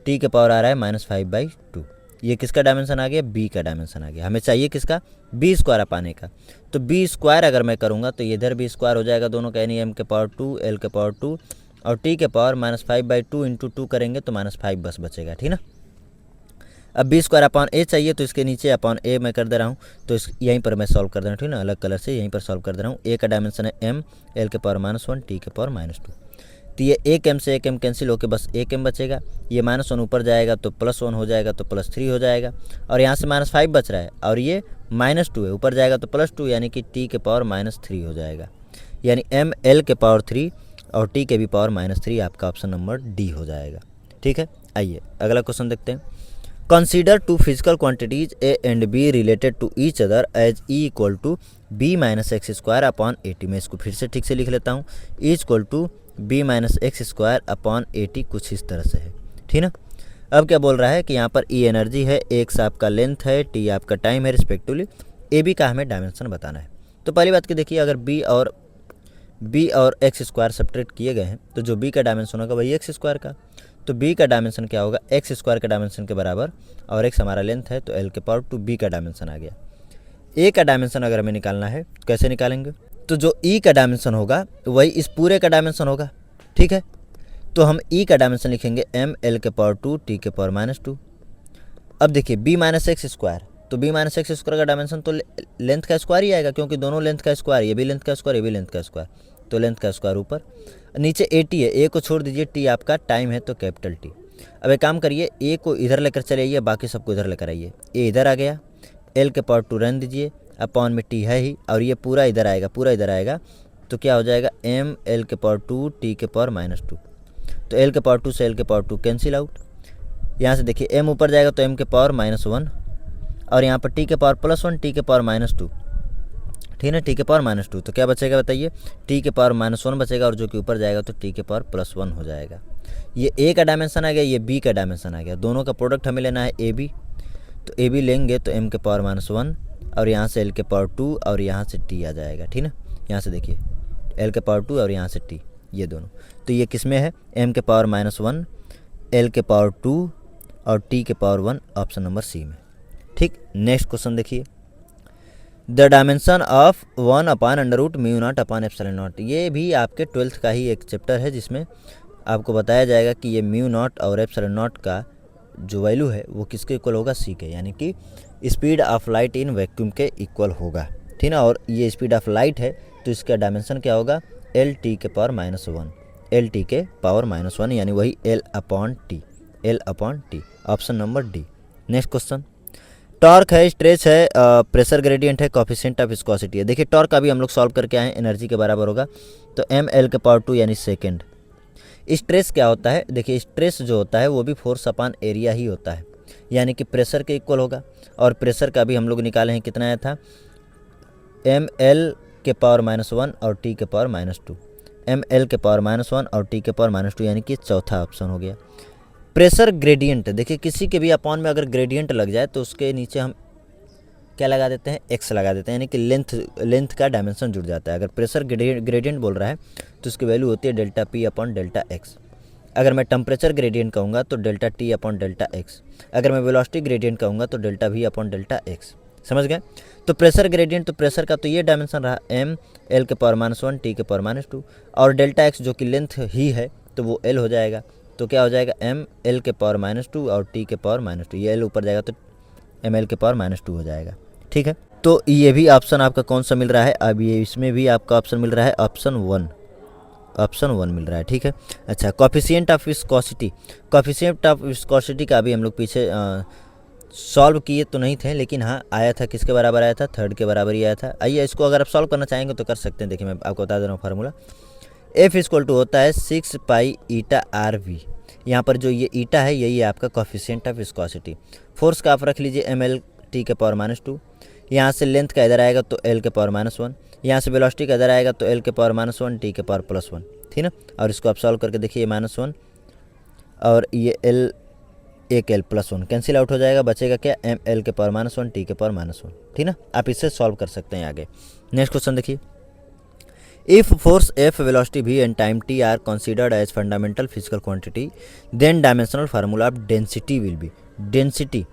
t के पावर आ रहा है -5/2। ये किसका डायमेंशन आ गया, b का डायमेंशन आ गया। हमें चाहिए किसका, b² पाने का, तो b² अगर मैं करूँगा तो इधर b² हो जाएगा दोनों का, यानी m के पावर 2 l के पावर 2 और t के पावर -5/2 × 2 करेंगे तो -5 बस बचेगा, ठीक ना। अब बी स्क्वायर अपॉन ए चाहिए तो इसके नीचे अपॉन ए मैं कर दे रहा हूँ, तो इस यहीं पर मैं सॉल्व कर दे रहा हूँ, ठीक है ना, अलग कलर से यहीं पर सॉल्व कर दे रहा हूँ। ए का डायमेंशन है m l के पावर -1 t के पावर -2, तो ये एक m से एक m कैंसिल होकर बस एक m बचेगा। ये -1 ऊपर जाएगा तो +1 हो जाएगा तो +3 हो जाएगा, और यहाँ से -5 बच रहा है और ये -2 है, ऊपर जाएगा तो +2 यानी कि t के पावर -3 हो जाएगा, यानी m l के पावर 3 और t के भी पावर -3 आपका ऑप्शन नंबर डी हो जाएगा। ठीक है, आइए अगला क्वेश्चन देखते हैं। Consider two physical quantities A and B related to each other as E equal to B minus X square upon 80। मैं इसको फिर से ठीक से लिख लेता हूँ, E equal to B minus X square upon 80 कुछ इस तरह से है, ठीक ना। अब क्या बोल रहा है कि यहाँ पर ई एनर्जी है, एक्स आपका लेंथ है, टी आपका टाइम है रिस्पेक्टिवली, ए बी का हमें डायमेंशन बताना है। तो पहली बात की देखिए, अगर बी और एक्स स्क्वायर सब्ट्रैक्ट किए गए हैं तो जो बी का डायमेंशन होगा वही एक्स स्क्वायर का, तो बी का डायमेंशन क्या होगा, एक्स स्क्वायर के डायमेंशन के बराबर, और एक्स हमारा लेंथ है तो एल के पावर 2 बी का डायमेंशन आ गया। ए का डायमेंशन अगर हमें निकालना है कैसे निकालेंगे, तो जो ई का डायमेंशन होगा वही इस पूरे का डायमेंशन होगा, ठीक है। तो हम ई का डायमेंशन लिखेंगे एम एल के पावर 2 टी के पावर -2। अब देखिए बी माइनस एक्स स्क्वायर, तो बी माइनस एक्स स्क्वायर का डायमेंशन तो लेंथ का स्क्वायर ही आएगा, क्योंकि दोनों लेंथ का स्क्वायर, ये भी लेंथ का स्क्वायर, ये भी लेंथ का स्क्वायर, तो लेंथ का स्क्वायर ऊपर, नीचे ए टी है, ए को छोड़ दीजिए, टी आपका टाइम है तो कैपिटल टी। अब एक काम करिए, ए को इधर लेकर चले आइए, बाकी सबको इधर लेकर आइए, ए इधर आ गया, एल के पावर 2 रहने दीजिए, अपॉन में टी है ही, और ये पूरा इधर आएगा, पूरा इधर आएगा, तो क्या हो जाएगा एम एल के पावर 2 टी के पावर -2। तो एल के पावर 2 से एल के पावर 2 कैंसिल आउट, यहाँ से देखिए एम ऊपर जाएगा तो एम के पावर -1, और यहाँ पर टी के पावर +1 टी के पावर -2, ठीक है, टी के पावर -2, तो क्या बचेगा बताइए, टी के पावर -1 बचेगा, और जो कि ऊपर जाएगा तो टी के पावर +1 हो जाएगा। ये ए का डायमेंशन आ गया, ये बी का डायमेंशन आ गया, दोनों का प्रोडक्ट हमें लेना है ए बी, तो ए बी लेंगे तो एम के पावर -1, और यहाँ से एल के पावर 2, और यहाँ से टी आ जाएगा, ठीक ना। यहाँ से देखिए एल के पावर 2 और यहाँ से टी, ये दोनों, तो ये किस में है, एम के पावर -1, एल के पावर 2 और टी के पावर 1, ऑप्शन नंबर सी में। ठीक, नेक्स्ट क्वेश्चन देखिए, द डायमेंशन ऑफ 1/√μ0/ε0। ये भी आपके 12th का ही एक चैप्टर है, जिसमें आपको बताया जाएगा कि ये μ0 और ε0 का जो वैल्यू है वो किसके इक्वल होगा, सी के, यानी कि speed of light in vacuum के इक्वल होगा, ठीक ना। और ये स्पीड ऑफ लाइट है तो इसका डायमेंशन क्या होगा, एल टी के पावर -1, एल टी के पावर -1, यानी वही L upon T, option number D. Next question, torque है, स्ट्रेच है, प्रेशर ग्रेडियंट है, कोफिशिएंट ऑफ विस्कोसिटी है। देखिए टॉर्क का भी हम लोग सॉल्व करके आए हैं, एनर्जी के बराबर होगा, तो एम एल के पावर 2 यानी सेकेंड। स्ट्रेस क्या होता है, देखिए स्ट्रेस जो होता है वो भी फोर्स अपॉन एरिया ही होता है, यानी कि प्रेशर के इक्वल होगा, और प्रेशर का भी हम लोग निकाले हैं, कितना आया था, एम एल के पावर -1 और टी के पावर -2, एम एल के पावर -1 और टी के पावर -2, यानी कि चौथा ऑप्शन हो गया। प्रेशर ग्रेडियंट, देखिए किसी के भी अपॉन में अगर ग्रेडियंट लग जाए तो उसके नीचे हम क्या लगा देते हैं, एक्स लगा देते हैं, यानी कि लेंथ का डायमेंशन जुड़ जाता है। अगर प्रेशर ग्रेडियंट बोल रहा है तो उसकी वैल्यू होती है delta P upon delta x. अगर मैं टेम्परेचर ग्रेडियंट कहूँगा तो delta T upon delta x. अगर मैं वेलोसिटी ग्रेडियंट कहूँगा तो delta we upon delta x. समझ गए। तो प्रेशर ग्रेडियंट, तो प्रेशर का तो ये डायमेंशन रहा एम एल के पावर -1 टी के पावर -2, और डेल्टा एक्स जो कि लेंथ ही है तो वो एल हो जाएगा। तो क्या हो जाएगा, एम एल के पावर -2 और टी के पावर -2, ये एल ऊपर जाएगा तो एम एल के पावर -2 हो जाएगा। ठीक है, तो ये भी ऑप्शन आपका कौन सा मिल रहा है, अब ये इसमें भी आपका ऑप्शन मिल रहा है ऑप्शन वन मिल रहा है। ठीक है, अच्छा, coefficient of viscosity, coefficient of viscosity का भी हम लोग पीछे सॉल्व किए तो नहीं थे, लेकिन हाँ आया था, किसके बराबर आया था, थर्ड के बराबर ही आया था। आइए इसको अगर आप सॉल्व करना चाहेंगे तो कर सकते हैं। देखिए मैं आपको बता दे रहा हूँ फार्मूला, एफ इक्वल टू होता है 6 पाई ईटा आर वी। यहाँ पर जो ये ईटा है यही है आपका कोफिशिएंट ऑफ विस्कोसिटी। फोर्स का आप रख लीजिए एम एल टी के पावर -2, यहाँ से लेंथ का इधर आएगा तो एल के पावर -1, यहाँ से वेलोसिटी का इधर आएगा तो एल के पावर -1 टी के पावर +1, ठीक ना। और इसको आप सॉल्व करके देखिए, -1 और ये एल, एक एल +1 कैंसिल आउट हो जाएगा, बचेगा क्या, एम एल के पावर -1 टी के पावर -1, ठीक ना। आप इससे सॉल्व कर सकते हैं आगे। नेक्स्ट क्वेश्चन देखिए, if force F, velocity V and time T are considered as fundamental physical quantity, then dimensional formula of density will be. Density,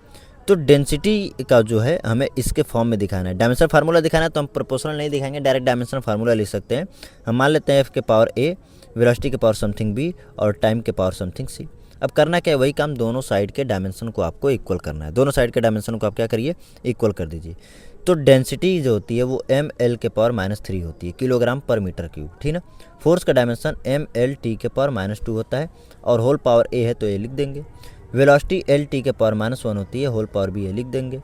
तो डेंसिटी का जो है हमें इसके फॉर्म में दिखाना है। डायमेंशनल फार्मूला दिखाना है तो हम प्रोपोर्शनल नहीं दिखाएंगे, डायरेक्ट डायमेंशनल फार्मूला लिख सकते हैं। हम मान लेते हैं एफ के पावर ए, वेलोसिटी के पावर समथिंग बी और टाइम के पावर समथिंग सी। अब करना क्या है, वही काम, दोनों साइड के डायमेंशन को आपको इक्वल करना है। दोनों साइड के डायमेंशन को आप क्या करिए, इक्वल कर दीजिए। तो डेंसिटी जो होती है वो ml⁻³ होती है, किलोग्राम पर मीटर क्यूब, ठीक ना। फोर्स का डायमेंशन mLT⁻², होता है और होल पावर a है तो a लिख देंगे। वेलोसिटी LT⁻⁻1 होती है, होल पावर b a लिख देंगे।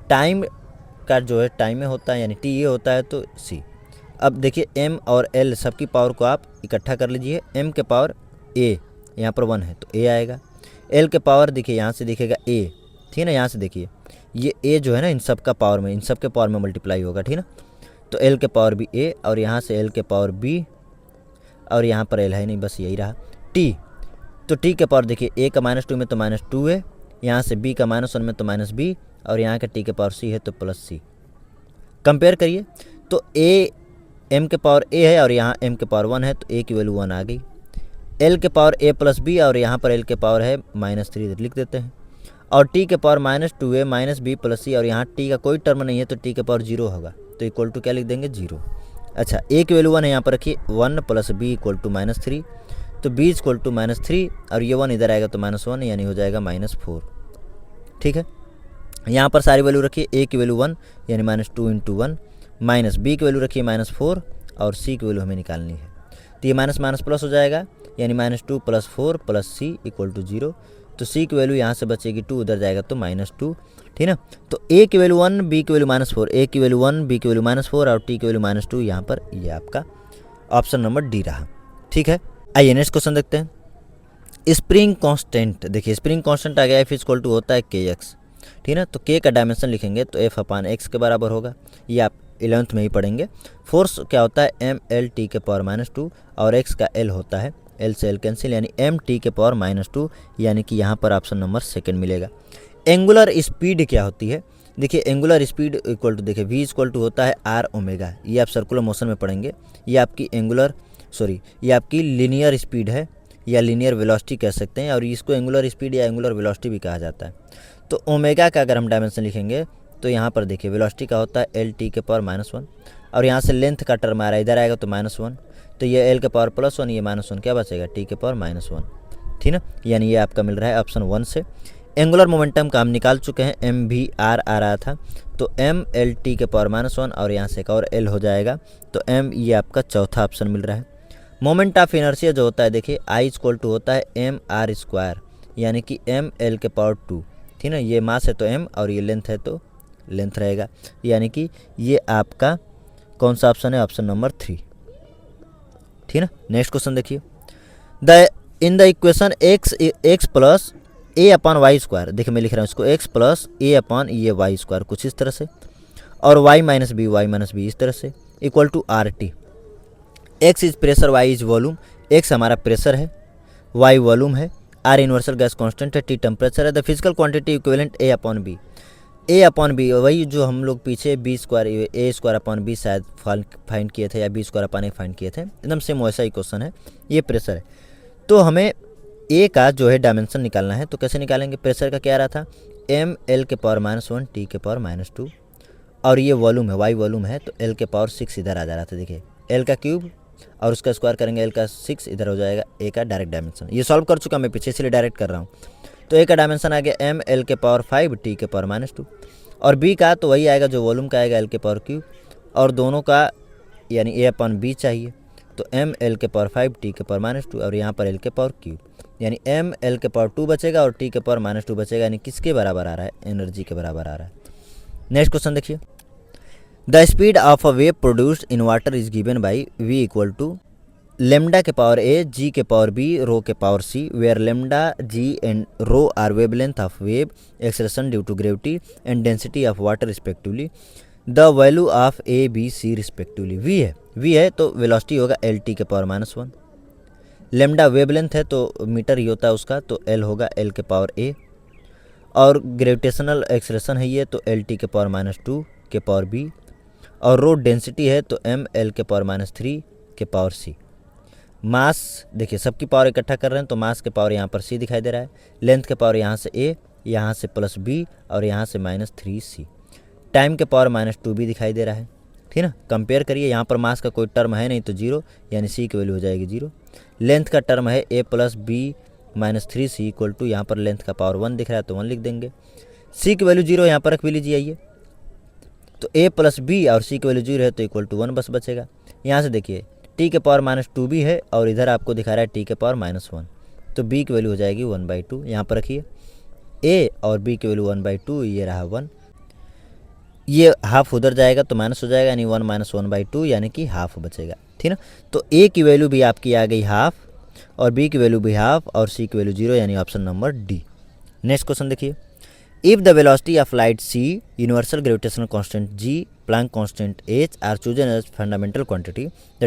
टाइम का जो है टाइम में होता है यानी t ये होता है तो c। अब देखिए m और l सबकी पावर को आप इकट्ठा कर लीजिए। m के पावर a यहाँ पर 1 है तो a आएगा। l के पावर देखिए यहाँ से दिखेगा a, ठीक है ना। यहाँ से देखिए ये a जो है ना इन सब का पावर में, इन सब के पावर में मल्टीप्लाई होगा, ठीक ना। तो l के पावर भी a और यहाँ से l के पावर b और यहाँ पर l है नहीं, बस यही रहा t। तो t के पावर देखिए a का -2 में तो -2 है, यहाँ से b का -1 में तो -b और यहाँ का t के पावर c है तो +c। कंपेयर करिए तो a m के पावर a है और यहाँ m के पावर 1 है तो a की वैल्यू 1 आ गई। l के पावर a + b और यहाँ पर l के पावर है -3 लिख देते हैं। और t के पावर -2a -b + c और यहाँ t का कोई टर्म नहीं है तो t के पावर 0 होगा तो इक्वल टू क्या लिख देंगे, 0। अच्छा a की वैल्यू 1 है, यहाँ पर रखिए 1 + b = -3 तो b = -3 और ये 1 इधर आएगा तो -1 यानी हो जाएगा -4, ठीक है। यहाँ पर सारी वैल्यू रखिए, a की वैल्यू 1 यानी -2 × 1, माइनस b की वैल्यू रखिए -4 और c की वैल्यू हमें निकालनी है। तो ये माइनस माइनस प्लस हो जाएगा यानी -2 + 4 + c = 0। तो c की वैल्यू यहाँ से बचेगी 2, उधर जाएगा तो -2, ठीक ना। तो a की वैल्यू 1, b की वैल्यू -4, a की वैल्यू 1, b की वैल्यू -4 और t की वैल्यू -2। यहाँ पर ये आपका ऑप्शन नंबर डी रहा, ठीक है। आइए नेक्स्ट क्वेश्चन देखते हैं। स्प्रिंग कांस्टेंट, देखिए स्प्रिंग कांस्टेंट आ गया F = होता है kx, ठीक है। तो k का डायमेंशन लिखेंगे तो F/x के बराबर होगा, ये आप 11th में ही पढ़ेंगे। फोर्स क्या होता है mLT⁻² और x का l होता है, l से l कैंसिल यानी mt⁻², यानी कि यहाँ पर ऑप्शन नंबर सेकंड मिलेगा। एंगुलर स्पीड क्या होती है, देखिए एंगुलर स्पीड इक्वल टू देखिए v = होता है r⍵, ये आप सर्कुलर मोशन में पढ़ेंगे। ये आपकी ये आपकी लीनियर स्पीड है या लीनियर वेलोसिटी कह सकते हैं और इसको एंगुलर स्पीड या एंगुलर वेलोसिटी भी कहा जाता है। तो ओमेगा का अगर हम डायमेंशन लिखेंगे तो यहाँ पर देखिए वेलोसिटी का होता है LT⁻1 और यहाँ से लेंथ का टर्म आ रहा है, इधर आएगा तो -1 तो ये l के पावर +1, ये -1 क्या बचेगा t के पावर -1, ठीक ना। यानी ये आपका मिल रहा है ऑप्शन 1 से। एंगुलर मोमेंटम का हम निकाल चुके हैं, mvr आ रहा था तो mLT⁻1 और यहाँ से एक और l हो जाएगा तो m, ये आपका चौथा ऑप्शन मिल रहा है। मोमेंट ऑफ इनर्शिया जो होता है देखिए I = होता है mr² यानी कि ml⁻², ठीक ना। ये मास है तो m और ये लेंथ है तो लेंथ रहेगा, यानी कि ये आपका कौन सा ऑप्शन है, ऑप्शन नंबर 3, ठीक ना। नेक्स्ट क्वेश्चन देखिए, in the equation x + a/y², देखिए मैं लिख रहा हूँ इसको x + a/y², कुछ इस तरह से, और y - b इस तरह से, equal to RT। x is pressure, y is volume. x हमारा प्रेशर है, y वॉल्यूम है, r यूनिवर्सल गैस कांस्टेंट है, t टेम्परेचर है। The physical quantity equivalent a/b, a/b वही जो हम लोग पीछे b² a²/b शायद फाइंड किए थे या b²/a फाइंड किए थे, एकदम सेम वैसा ही क्वेश्चन है। ये प्रेशर है तो हमें a का जो है डायमेंशन निकालना है, तो कैसे निकालेंगे। प्रेशर का क्या रहा था mL⁻1 t के पावर -2 और ये वॉल्यूम है, y वॉल्यूम है तो l के पावर 6 इधर आ जा रहा था, देखिए l का क्यूब और उसका स्क्वायर करेंगे l का 6 इधर हो जाएगा। a का डायरेक्ट डायमेंशन ये सॉल्व कर चुका मैं पीछे, इसलिए डायरेक्ट कर रहा हूँ। तो a का डायमेंशन आ गया mL⁻5 t के पावर -2 और b का तो वही आएगा जो वॉल्यूम का आएगा l के पावर क्यूब और दोनों का यानी a/b चाहिए तो mL⁻5 t के पावर -2 और यहाँ पर l के पावर क्यूब यानी mL के पावर 2 बचेगा और t के पावर -2 बचेगा, यानी किसके बराबर आ रहा है, एनर्जी के बराबर आ रहा है। नेक्स्ट क्वेश्चन देखिए, the speed of a wave produced in water is given by v = lambda के पावर a, g के पावर b, रो के power c, where lambda, g and rho are wavelength of wave, acceleration due to gravity and density of water respectively, the value of a, b, c respectively. v है तो वेलोसिटी होगा LT के पावर -1, लेमडा वेवलेंथ है तो मीटर ही होता है उसका तो l होगा l के पावर a और ग्रेविटेशनल एक्सेलरेशन है ये तो LT के पावर -2 के पावर b और रो डेंसिटी है तो mL के पावर -3 के पावर c। मास देखिए सबकी पावर इकट्ठा कर रहे हैं तो मास के पावर यहाँ पर c दिखाई दे रहा है, लेंथ के पावर यहाँ से a, यहाँ से +b और यहाँ से -3c, टाइम के पावर -2b दिखाई दे रहा है, ठीक ना। कंपेयर करिए, यहाँ पर मास का कोई टर्म है नहीं तो 0 यानी c की वैल्यू हो जाएगी 0। लेंथ का टर्म है a + b -3c equal to, यहाँ पर लेंथ का पावर 1 दिख रहा है तो 1 लिख देंगे। c की वैल्यू 0 यहाँ पर रख भी लीजिए। आइए तो a प्लस बी और c की वैल्यू 0 है तो इक्वल टू 1 बस बचेगा। यहाँ से देखिए t के पावर -2 भी है और इधर आपको दिखा रहा है t के पावर -1, तो b की वैल्यू हो जाएगी 1/2। यहाँ पर रखिए a और b की वैल्यू 1/2, ये रहा 1, ये हाफ उधर जाएगा तो माइनस हो जाएगा, यानी 1 - 1/2 यानी कि हाफ बचेगा। ठीक ना, तो a की वैल्यू भी आपकी आ गई हाफ और b की वैल्यू भी हाफ और c की वैल्यू 0, यानी option number D. Next question देखिए, if the velocity of light c, universal gravitational constant g, Planck constant h are chosen as fundamental quantity, the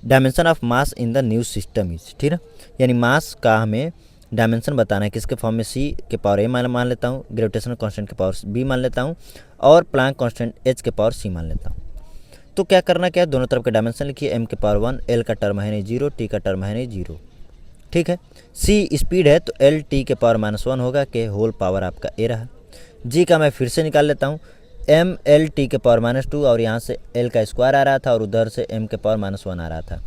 dimension of mass in the new system is. ठीक है, यानी मास का हमें डायमेंशन बताना है, किसके फॉर्म में, c के पावर a मान लेता हूँ, ग्रेविटेशनल कांस्टेंट के पावर b मान लेता हूँ और प्लैंक कांस्टेंट h के पावर c मान लेता हूँ। तो क्या करना क्या है, दोनों तरफ के डायमेंशन लिखिए, m के पावर 1, l का टर्म है नहीं 0, t का टर्म है नहीं 0। ठीक है, c स्पीड है तो l t के पावर -1 होगा, के होल पावर आपका a रहा। g का मैं फिर से निकाल लेता हूँ, m l t के पावर -2 और यहाँ से l का स्क्वायर आ रहा था और उधर से m के पावर -1 आ रहा था,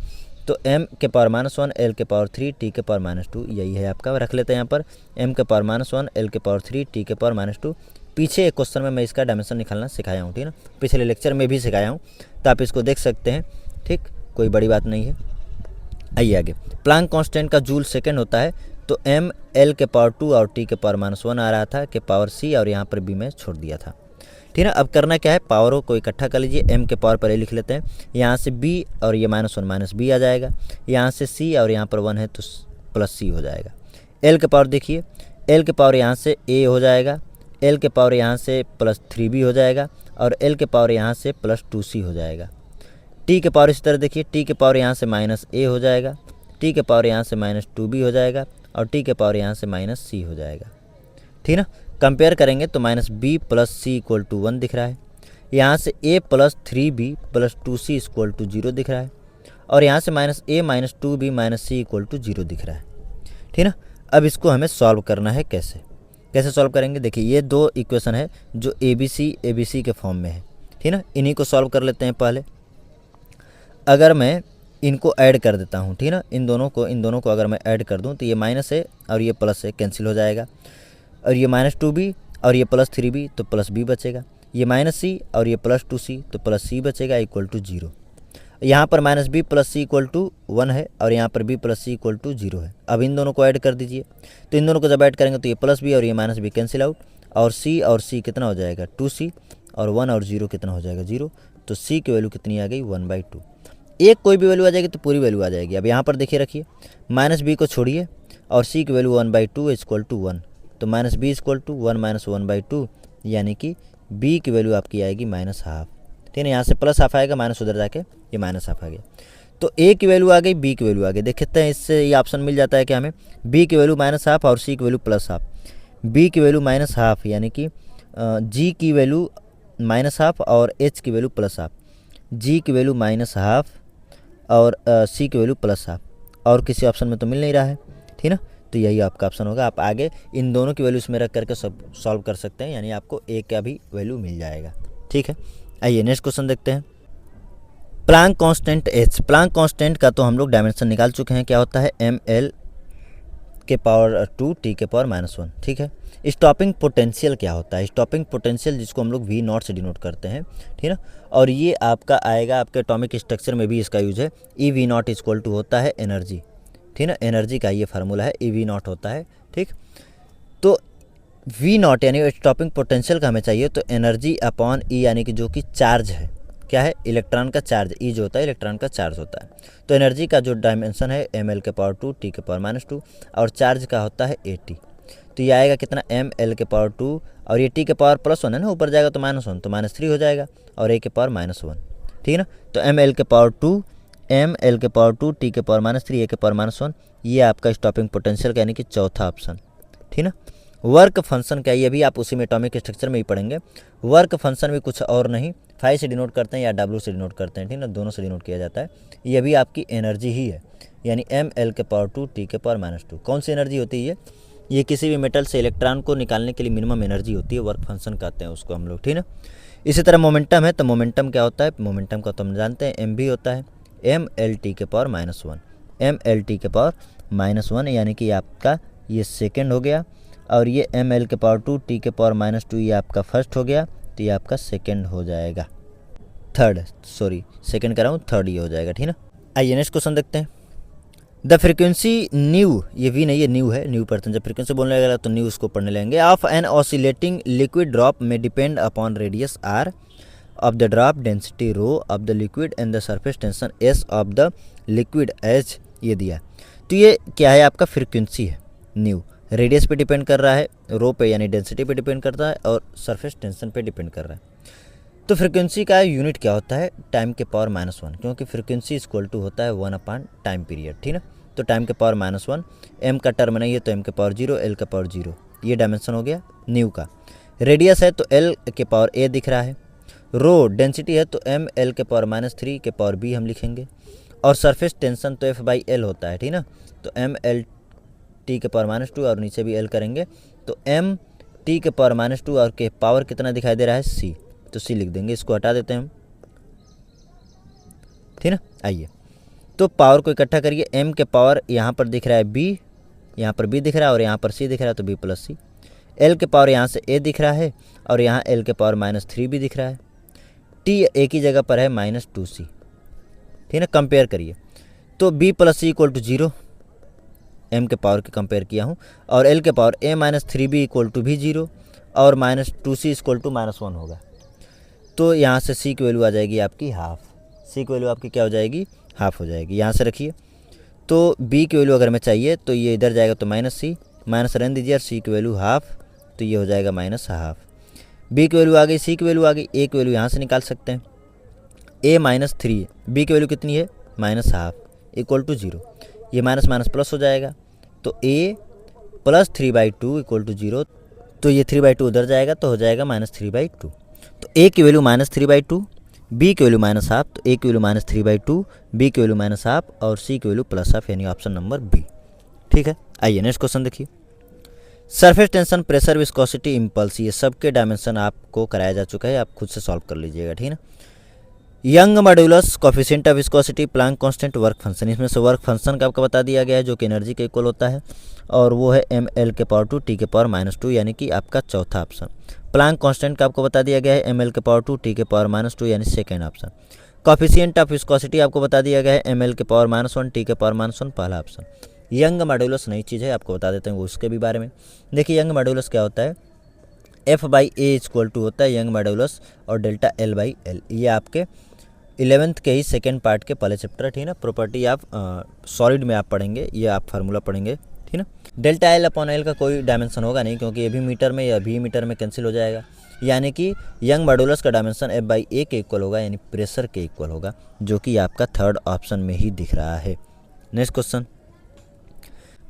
तो m के पावर -1, l के पावर 3, t के पावर -2, यही है आपका। रख लेते हैं यहाँ पर m के पावर -1, l के पावर 3, t के पावर -2। पीछे एक क्वेश्चन में मैं इसका डायमेंशन निकालना सिखाया हूँ, ठीक है ना, पिछले लेक्चर में भी सिखाया हूँ, तो आप इसको देख सकते हैं। ठीक, कोई बड़ी बात नहीं है। आइए आगे, प्लैंक कांस्टेंट का जूल सेकंड होता है, तो m l के पावर 2 और t के पावर -1 आ रहा था, के पावर c और यहाँ पर b में छोड़ दिया था। ठीक है, अब करना क्या है, पावरों को इकट्ठा कर लीजिए, m के पावर पर a लिख लेते हैं, यहाँ से b और ये -1 -b आ जाएगा, यहाँ से c और यहाँ पर 1 है तो +c हो जाएगा। l के पावर देखिए, l के पावर यहाँ से a हो जाएगा, l के पावर यहाँ से +3b हो जाएगा और l के पावर यहाँ से +2c हो जाएगा। t के पावर इसी तरह देखिए, t के पावर यहाँ से -a हो जाएगा, t के पावर यहाँ से -2b हो जाएगा और t के पावर यहाँ से -c हो जाएगा। ठीक ना, कंपेयर करेंगे तो -b + c = 1 दिख रहा है, यहाँ से a + 3b + 2c = 0 दिख रहा है और यहाँ से -a - 2b - c = 0 दिख रहा है। ठीक ना, अब इसको हमें सॉल्व करना है। कैसे सॉल्व करेंगे, देखिए ये दो इक्वेशन है जो ABC के फॉर्म में है। ठीक ना, इन्हीं को सॉल्व कर लेते हैं पहले। अगर मैं इनको ऐड कर देता हूँ, ठीक ना, इन दोनों को अगर मैं ऐड कर दूँ तो ये माइनस है और ये प्लस है, कैंसिल हो जाएगा, और ये -2b और ये +3b तो +b बचेगा, ये -c और ये +2c तो +c बचेगा = 0। यहाँ पर -b + c = 1 है और यहाँ पर b + c = 0 है। अब इन दोनों को ऐड कर दीजिए, तो इन दोनों को जब ऐड करेंगे तो ये +b और ये -b कैंसिल आउट और c कितना हो जाएगा 2c और 1 और 0 कितना हो जाएगा 0, तो c की वैल्यू कितनी आ गई 1/2। एक कोई भी वैल्यू आ जाएगी तो पूरी वैल्यू आ जाएगी। अब यहाँ पर देखिए रखिए, -b को छोड़िए और c की वैल्यू 1/2 = 1, तो -b = 1 - 1/2 यानी कि b की वैल्यू आपकी आएगी -½ ठीक है, यहाँ से +½ आएगा, माइनस उधर जाके ये -½ आ गया, तो a की वैल्यू आ गई, b की वैल्यू आ गई। देखते हैं इससे ये ऑप्शन मिल जाता है कि हमें b की वैल्यू -½ और c की वैल्यू +½ b की वैल्यू -½ यानी कि g की वैल्यू -½ और h की वैल्यू +½ g की वैल्यू -½ और c की वैल्यू +½ और किसी ऑप्शन में तो मिल नहीं रहा है। ठीक ना, तो यही आपका ऑप्शन होगा। आप आगे इन दोनों की वैल्यू इसमें रख करके सब सॉल्व कर सकते हैं, यानी आपको a का भी वैल्यू मिल जाएगा। ठीक है, आइए नेक्स्ट क्वेश्चन देखते हैं। Planck constant h, Planck constant का तो हम लोग डायमेंशन निकाल चुके हैं, क्या होता है ml के पावर 2 t के पावर -1। ठीक है, स्टॉपिंग पोटेंशियल क्या होता है, स्टॉपिंग पोटेंशियल जिसको हम लोग V0 से डिनोट करते हैं। ठीक है, और ये आपका आएगा आपके एटॉमिक स्ट्रक्चर में भी इसका यूज है, EV0 = होता है एनर्जी। ठीक है, एनर्जी का ये फार्मूला है, EV0 होता है। ठीक, तो V0 यानी स्टॉपिंग पोटेंशियल का हमें चाहिए, तो एनर्जी अपॉन E यानी कि जो कि चार्ज है, क्या है, इलेक्ट्रॉन का चार्ज, E जो होता है इलेक्ट्रॉन का चार्ज होता है। तो एनर्जी का जो डायमेंशन है ml के पावर 2 t के पावर -2 और चार्ज का होता है AT, तो ये आएगा कितना ml के पावर 2 और ये t के पावर +1 है ना, ऊपर जाएगा तो -1 तो -3 हो जाएगा और a के पावर -1। ठीक है ना, तो ml के पावर 2 t के पावर -3 a के पावर -1, ये आपका स्टॉपिंग पोटेंशियल का यानी कि चौथा ऑप्शन। ठीक ना, वर्क फंक्शन क्या, ये भी आप उसी में एटॉमिक स्ट्रक्चर में ही पढ़ेंगे। वर्क फंक्शन भी कुछ और नहीं, फाई से डिनोट करते हैं या W से डिनोट करते हैं। ठीक ना, दोनों से डिनोट किया जाता है। ये भी आपकी एनर्जी ही है, यानी ml के पावर 2 t के पावर -2। कौन सी एनर्जी होती है ये किसी भी मेटल से इलेक्ट्रॉन को निकालने के लिए मिनिमम एनर्जी होती है, वर्क फंक्शन कहते हैं उसको हम लोग। ठीक ना, इसी तरह मोमेंटम है, तो मोमेंटम क्या होता है, मोमेंटम का तो हम जानते हैं mv होता है mlt के पावर -1, mlt के पावर -1 यानी कि आपका ये सेकेंड हो गया, और ये ml के पावर 2 t के पावर -2 ये आपका फर्स्ट हो गया, तो ये आपका सेकेंड हो जाएगा, सेकेंड कर रहा हूँ, थर्ड ये हो जाएगा, ठीक ना। आइए नेक्स्ट क्वेश्चन देखते हैं। द फ्रिक्वेंसी न्यू, ये वी नहीं है, न्यू है, न्यू पर्सन, जब फ्रिक्वेंसी बोलने लगेगा तो न्यू उसको पढ़ने लेंगे। Of an oscillating liquid drop में depend upon radius r of the drop density rho of the liquid and the surface tension s of the liquid h, ये दिया। तो ये क्या है, आपका फ्रीक्वेंसी है न्यू, रेडियस पे डिपेंड कर रहा है, रो पे यानी डेंसिटी पे डिपेंड करता है, और सरफेस टेंशन पे डिपेंड कर रहा है। तो फ्रीक्वेंसी का यूनिट क्या होता है, टाइम के पावर -1, क्योंकि फ्रीक्वेंसी इक्वल टू होता है 1 टाइम पीरियड, ठीक ना। तो टाइम के पावर -1, m का टर्म नहीं है तो m के पावर 0, l का पावर 0, ये डायमेंशन हो गया न्यू का। रेडियस है तो l के पावर a दिख रहा है, रो डेंसिटी है तो m l के पावर -3 के पावर b हम लिखेंगे, और सरफेस टेंशन तो F/L होता है, ठीक ना। तो m l t के पावर -2 और नीचे भी l करेंगे, तो m t के पावर -2 और के पावर कितना दिखाई दे रहा है, c, तो c लिख देंगे, इसको हटा देते हैं हम, ठीक ना। आइए तो पावर को इकट्ठा करिए, m के पावर यहाँ पर दिख रहा है b, यहाँ पर b दिख रहा है, और यहाँ पर c दिख रहा है, तो b + c। l के पावर यहाँ से a दिख रहा है, और यहाँ l के पावर -3 भी दिख रहा है, t एक ही जगह पर है -2c, ठीक है। कंपेयर करिए तो b + c = 0, m के पावर के कंपेयर किया हूँ, और l के पावर a - 3b = भी 0, और -2c = -1 होगा। तो यहाँ से c की वैल्यू आ जाएगी आपकी हाफ, c की वैल्यू आपकी क्या हो जाएगी, हाफ हो जाएगी। यहाँ से रखिए, तो b की वैल्यू अगर मैं चाहिए तो ये इधर जाएगा, तो -c, माइनस रहने दीजिए, और c की वैल्यू हाफ, तो ये हो जाएगा -हाफ। b की वैल्यू आ गई, c की वैल्यू आ गई, a की वैल्यू यहाँ से निकाल सकते हैं, a -3, b की वैल्यू कितनी है, -हाफ = 0, ये माइनस माइनस प्लस हो जाएगा, तो a + 3/2 = 0, तो ये 3/2 उधर जाएगा, तो हो जाएगा -3/2। तो a की वैल्यू -3/2, b की वैल्यू -हाफ, तो a की वैल्यू -3/2, b की वैल्यू -हाफ, और c की वैल्यू +हाफ, यानी ऑप्शन नंबर बी, ठीक है। आइए नेक्स्ट क्वेश्चन देखिए। Surface tension, pressure, viscosity, impulse, ये सब के डायमेंशन आपको कराया जा चुका है, आप खुद से सॉल्व कर लीजिएगा, ठीक है ना। Young modulus, coefficient of viscosity, Planck constant, work function, इसमें से वर्क फंक्शन का आपको बता दिया गया है जो कि एनर्जी के इक्वल होता है, और वो है ml के पावर 2 t के पावर -2, यानी कि आपका चौथा ऑप्शन। प्लैंक कांस्टेंट का आपको बता दिया गया है ml के पावर 2 t के पावर -2, यानी second option. Coefficient of viscosity आपको बता दिया गया है ml के पावर -1 t के पावर -1, पहला ऑप्शन। यंग मॉड्यूलस नई चीज़ है, आपको बता देते हैं वो उसके भी बारे में। देखिए यंग मॉड्यूलस क्या होता है, F/A = होता है यंग मॉड्यूलस, और डेल्टा L/L, ये आपके 11th के ही सेकेंड पार्ट के पहले चैप्टर, ठीक ना। प्रॉपर्टी आप सॉलिड में आप पढ़ेंगे, ये आप फार्मूला पढ़ेंगे, ठीक ना। डेल्टा L/L का कोई डायमेंशन होगा नहीं, क्योंकि ये भी मीटर में या भी मीटर में कैंसिल हो जाएगा, यानी कि यंग मॉड्यूलस का डायमेंशन F/A के इक्वल होगा, यानी प्रेशर के इक्वल होगा, जो कि आपका थर्ड ऑप्शन में ही दिख रहा है। Next question,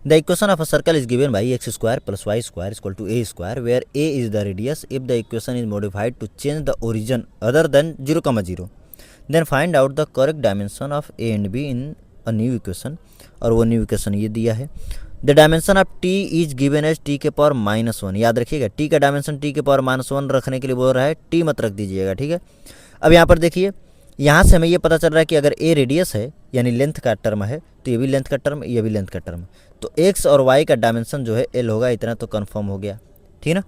the equation of a circle is given by x² + y² = a², where a is the radius. If the equation is modified to change the origin other than 0,0, then find out the correct dimension of a and b in a new equation, और वो न्यू इक्वेशन ये दिया है। The dimension of t is given as t के पावर -1, याद रखिएगा t का डायमेंशन t के पावर -1 रखने के लिए बोल रहा है, t मत रख दीजिएगा, ठीक है। अब यहाँ पर देखिए, यहाँ से हमें ये पता चल रहा है कि अगर a रेडियस है यानी लेंथ का टर्म है, तो ये भी लेंथ का टर्म, ये भी लेंथ का टर्म, तो x और y का डायमेंशन जो है l होगा, इतना तो कंफर्म हो गया, ठीक ना।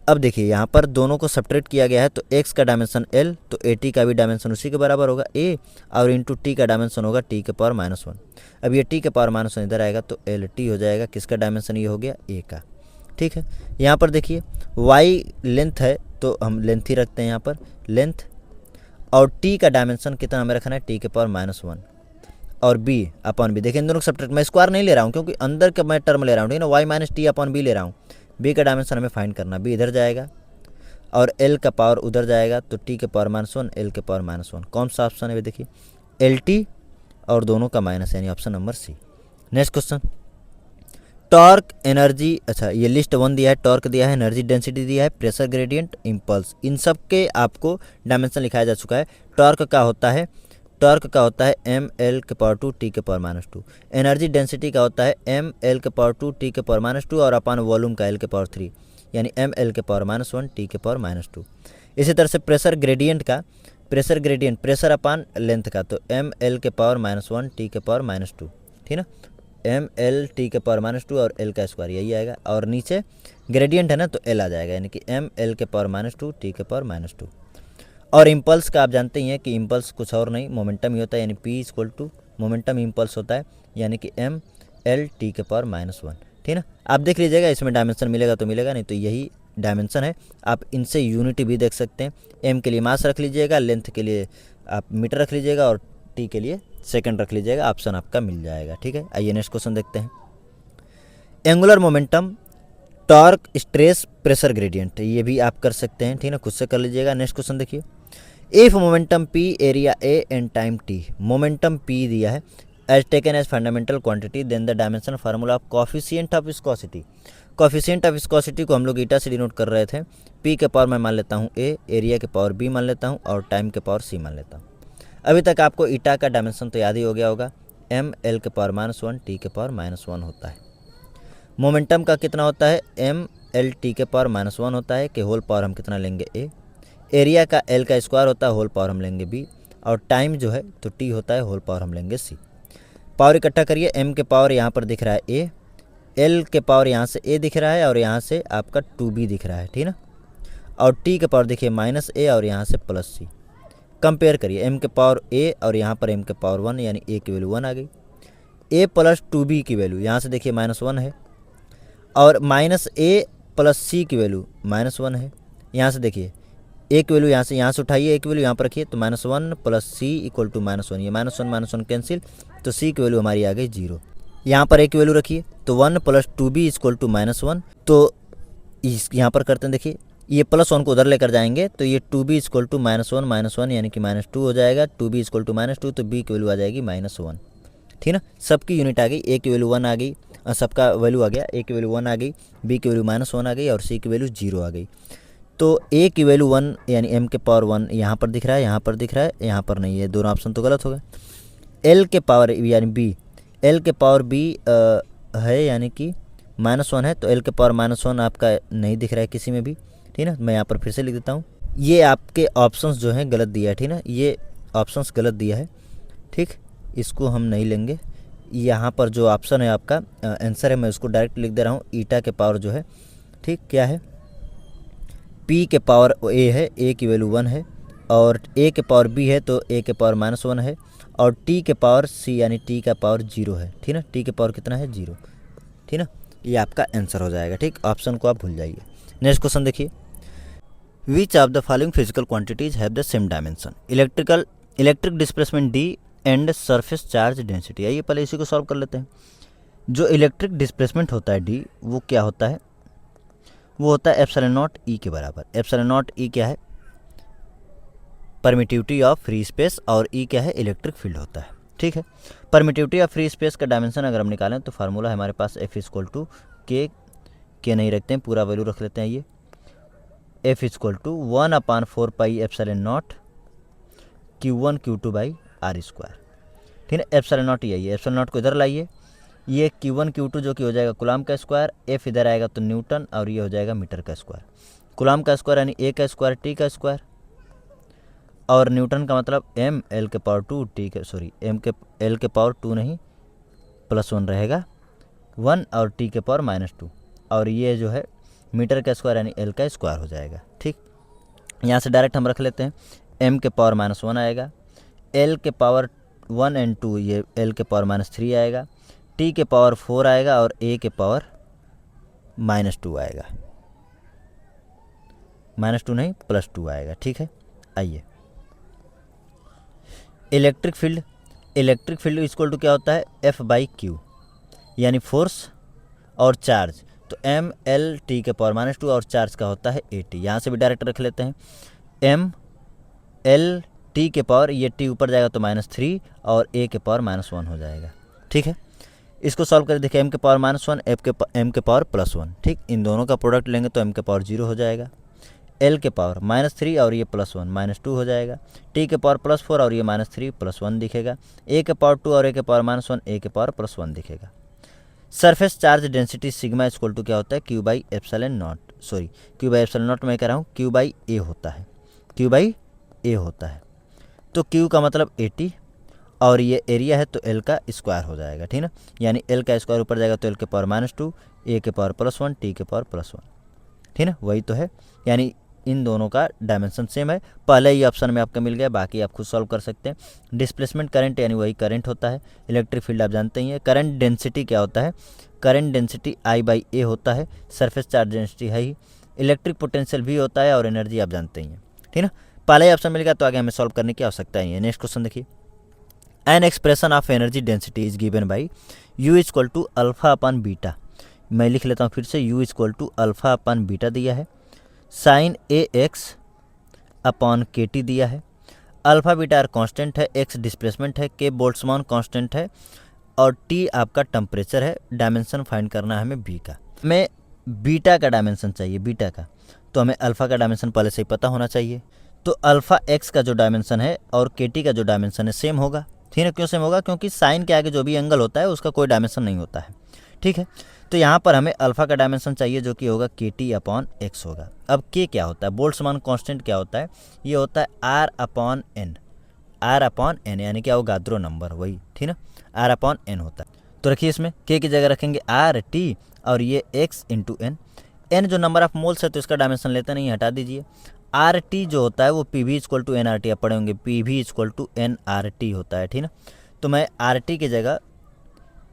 अब देखिए यहाँ पर दोनों को सब्ट्रैक्ट किया गया है, तो x का डायमेंशन l, तो at का भी डायमेंशन उसी के बराबर होगा a, और इंटू t का डायमेंशन होगा t के पावर -1। अब ये t के पावर -1 इधर आएगा, तो lt हो जाएगा, किसका डायमेंशन ये हो गया, a का, ठीक है। यहाँ पर देखिए y लेंथ है, तो हम लेंथ ही रखते हैं यहाँ पर, लेंथ, और t का डायमेंशन कितना हमें रखना है, t के पावर -1, और b/b, देखिए इन दोनों को सब्ट्रैक्ट, मैं स्क्वायर नहीं ले रहा हूँ क्योंकि अंदर का मैं टर्म ले रहा हूँ, ठीक है ना, y - t/b ले रहा हूँ, b का डायमेंशन हमें फाइंड करना, b इधर जाएगा, और l का पावर उधर जाएगा, तो t के पावर -1, l के पावर -1, कौन सा ऑप्शन है, देखिए lt, और दोनों का माइनस, यानी option number C. Next question, torque, energy, अच्छा ये लिस्ट 1 दिया है, टॉर्क दिया है, एनर्जी डेंसिटी दिया है, प्रेशर ग्रेडियंट, इम्पल्स, इन सब के आपको डायमेंशन लिखाया जा चुका है। टॉर्क का होता है ml के पावर 2 t के पावर -2, एनर्जी डेंसिटी का होता है ml के पावर 2 t के पावर -2, और अपन वॉल्यूम का l के पावर 3, यानी ml के पावर -1 t के पावर -2। इसी तरह से प्रेशर ग्रेडियंट का, प्रेशर अपान लेंथ का, तो ml के पावर -1 t के पावर -2, ठीक ना। एम एल टी के पावर -2 और एल का स्क्वायर यही आएगा, और नीचे ग्रेडियंट है ना तो एल आ जाएगा, यानी कि एम एल के पावर -2 टी के पावर -2। और इम्पल्स का आप जानते ही हैं कि इम्पल्स कुछ और नहीं मोमेंटम ही होता है, यानी P equal to momentum impulse होता है, यानी कि एम एल टी के पावर -1। ठीक ना, आप देख लीजिएगा इसमें डायमेंशन मिलेगा तो मिलेगा, नहीं तो यही डायमेंशन है। आप इनसे यूनिटी भी देख सकते हैं। एम के लिए मास रख लीजिएगा, लेंथ के लिए आप मीटर रख लीजिएगा, और टी के लिए सेकंड रख लीजिएगा, ऑप्शन आपका मिल जाएगा। ठीक है, आइए नेक्स्ट क्वेश्चन देखते हैं। Angular momentum, torque, stress, pressure gradient, ये भी आप कर सकते हैं। ठीक है, खुद से कर लीजिएगा। नेक्स्ट क्वेश्चन देखिए, if momentum P, area A and time T, momentum P दिया है as taken as fundamental quantity, then the dimension formula of coefficient of viscosity. Coefficient of viscosity को हम लोग ईटा से डिनोट कर रहे थे। P के पावर मैं मान लेता हूँ A, एरिया के पावर B मान लेता हूँ, और टाइम के पावर C मान लेता हूँ। अभी तक आपको ईटा का डायमेंशन तो याद ही हो गया होगा, एम एल के पावर -1 टी के पावर -1 होता है। मोमेंटम का कितना होता है, एम एल टी के पावर -1 होता है, कि होल पावर हम कितना लेंगे A, एरिया का एल का स्क्वायर होता है, होल पावर हम लेंगे B, और टाइम जो है तो T होता है, होल पावर हम लेंगे C। पावर इकट्ठा करिए, M के पावर यहाँ पर दिख रहा है A, L के पावर यहाँ से A दिख रहा है, और यहाँ से आपका 2B दिख रहा है। ठीक ना, और T के पावर देखिए -A, और यहाँ से +C। कंपेयर करिए, M के पावर A और यहाँ पर M के पावर 1, यानी A की वैल्यू 1 आ गई। A + 2B की वैल्यू यहाँ से देखिए -1 है, और -A + C की वैल्यू -1 है। यहाँ से देखिए एक वैल्यू यहाँ से उठाइए, एक वैल्यू यहाँ पर रखिए, तो -1 + C = -1, ये -1 कैंसिल, तो C की वैल्यू हमारी आ गई 0। यहाँ पर एक वैल्यू रखिए, तो 1 + 2B = -1, तो इस यहाँ पर करते हैं, देखिए ये +1 को उधर लेकर जाएंगे, तो ये 2B = -1 यानी कि -2 हो जाएगा। 2B = -2, तो B की वैल्यू आ जाएगी -1। ठीक ना, सबकी यूनिट आ गई, A की वैल्यू 1 आ गई, सबका वैल्यू आ गया, A की वैल्यू 1 आ गई, B की वैल्यू -1 आ गई, और C की वैल्यू 0 आ गई। तो A की वैल्यू 1 यानी M के पावर 1 यहाँ पर दिख रहा है, यहाँ पर दिख रहा है, यहाँ पर नहीं है, दोनों ऑप्शन तो गलत हो गए। L के पावर यानी B, L के पावर B है, यानी कि -1 है, तो L के पावर -1 आपका नहीं दिख रहा है किसी में भी। ठीक ना, मैं यहाँ पर फिर से लिख देता हूँ, ये आपके ऑप्शंस जो हैं गलत दिया है। ठीक ना, ये ऑप्शंस गलत दिया है। ठीक, इसको हम नहीं लेंगे। यहाँ पर जो ऑप्शन है आपका आंसर है, मैं उसको डायरेक्ट लिख दे रहा हूँ। ईटा के पावर जो है, ठीक क्या है, P के पावर A है, A की वैल्यू 1 है, और A के पावर B है तो A के पावर -1 है, और T के पावर C यानी T का पावर 0 है। ठीक ना, T के पावर कितना है, 0। ठीक ना, ये आपका आंसर हो जाएगा। ठीक, ऑप्शन को आप भूल जाइए। नेक्स्ट क्वेश्चन देखिए, विच of the following physical quantities have the same dimension, electric displacement D and surface charge density. आइए पहले इसी को सॉल्व कर लेते हैं। जो इलेक्ट्रिक डिस्प्लेसमेंट होता है D, वो क्या होता है, वो होता है ε0 E के बराबर। ε0 E क्या है, परमिटिविटी ऑफ फ्री स्पेस, और E क्या है, इलेक्ट्रिक फील्ड होता है। ठीक है, परमिटिविटी ऑफ फ्री स्पेस का डायमेंशन अगर हम निकालें तो फार्मूला हमारे पास F = K नहीं रखते हैं, पूरा वैल्यू रख लेते हैं। ये F = 1/4πε0 Q1 Q2/r²। ठीक है, ε0 यही है, ε0 को इधर लाइए, ये Q1 Q2 जो कि हो जाएगा कूलम का स्क्वायर, F इधर आएगा तो न्यूटन, और ये हो जाएगा मीटर का स्क्वायर। कूलम का स्क्वायर यानी A का स्क्वायर T का स्क्वायर, और न्यूटन का मतलब M L के पावर 2 L के पावर 2 नहीं, +1 रहेगा 1, और T के पावर -2, और ये जो है मीटर का स्क्वायर यानी L का स्क्वायर हो जाएगा। ठीक, यहाँ से डायरेक्ट हम रख लेते हैं, M के पावर -1 आएगा, L के पावर 1 और 2, ये L के पावर -3 आएगा, T के पावर 4 आएगा, और A के पावर -2 आएगा, -2 नहीं +2 आएगा। ठीक है, आइए इलेक्ट्रिक फील्ड इक्वल टू क्या होता है, F/Q, यानी फोर्स और चार्ज, तो mL T के पावर -2, और चार्ज का होता है AT। यहाँ से भी डायरेक्ट रख लेते हैं, mL T के पावर, ये T ऊपर जाएगा तो -3, और A के पावर -1 हो जाएगा। ठीक है, इसको सॉल्व कर देखिए, M के पावर -1, M के पावर +1। ठीक, इन दोनों का प्रोडक्ट लेंगे तो M के पावर 0 हो जाएगा, L के पावर -3 और ये +1 -2 हो जाएगा, T के पावर +4 और ये -3 +1 दिखेगा, A के पावर 2 और A के पावर -1, A के पावर +1 दिखेगा। सरफेस चार्ज डेंसिटी सिग्मा = क्या होता है, Q/ε0 मैं कह रहा हूँ Q/A होता है, Q/A होता है। तो Q का मतलब AT, और ये एरिया है तो एल का स्क्वायर हो जाएगा, ठीक ना। यानी एल का स्क्वायर ऊपर जाएगा तो एल के पावर -2, ए के पावर +1, टी के पावर +1, ठीक ना, वही तो है। यानी इन दोनों का डायमेंशन सेम है। पहले ही ऑप्शन में आपका मिल गया, बाकी आप खुद सॉल्व कर सकते हैं। डिस्प्लेसमेंट करंट यानी वही करंट होता है। इलेक्ट्रिक फील्ड आप जानते ही हैं। करंट डेंसिटी क्या होता है? करंट डेंसिटी I/A होता है। सरफेस चार्ज डेंसिटी है ही। इलेक्ट्रिक पोटेंशियल भी होता है और एनर्जी आप जानते ही हैं, ठीक ना। पहले ही ऑप्शन मिल गया तो आगे हमें सॉल्व करने की आवश्यकता ही है। नेक्स्ट क्वेश्चन देखिए, an expression of energy density is given by U = α/β। मैं लिख लेता हूँ फिर से, U = α/β दिया है, साइन AX/KT दिया है, अल्फा बीटा आर कांस्टेंट है, X डिस्प्लेसमेंट है, K बोल्ट्जमान कांस्टेंट है और T आपका टेम्परेचर है। डायमेंशन फाइंड करना है हमें B का। हमें बीटा का डायमेंशन चाहिए, बीटा का, तो हमें अल्फ़ा का डायमेंशन पहले से ही पता होना चाहिए। तो अल्फ़ा X का जो डायमेंशन है और KT का जो डायमेंशन है सेम होगा, ठीक है। क्यों सेम होगा? क्योंकि साइन के आगे जो भी एंगल होता है उसका कोई डायमेंशन नहीं होता है, ठीक है। तो यहाँ पर हमें अल्फ़ा का डायमेंशन चाहिए जो कि होगा KT/X होगा। अब K क्या होता है? बोल्ट्जमान कांस्टेंट क्या होता है? ये होता है R/N, R/N यानी क्या होगा? गाद्रो नंबर, वही, ठीक ना, R/N होता है। तो रखिए इसमें K की जगह रखेंगे RT और ये X × N। N जो नंबर ऑफ मोल्स है तो इसका डायमेंशन लेते नहीं, हटा दीजिए। RT जो होता है वो PV = nRT, आप पढ़े होंगे, PV = nRT होता है, ठीक ना। तो मैं RT की जगह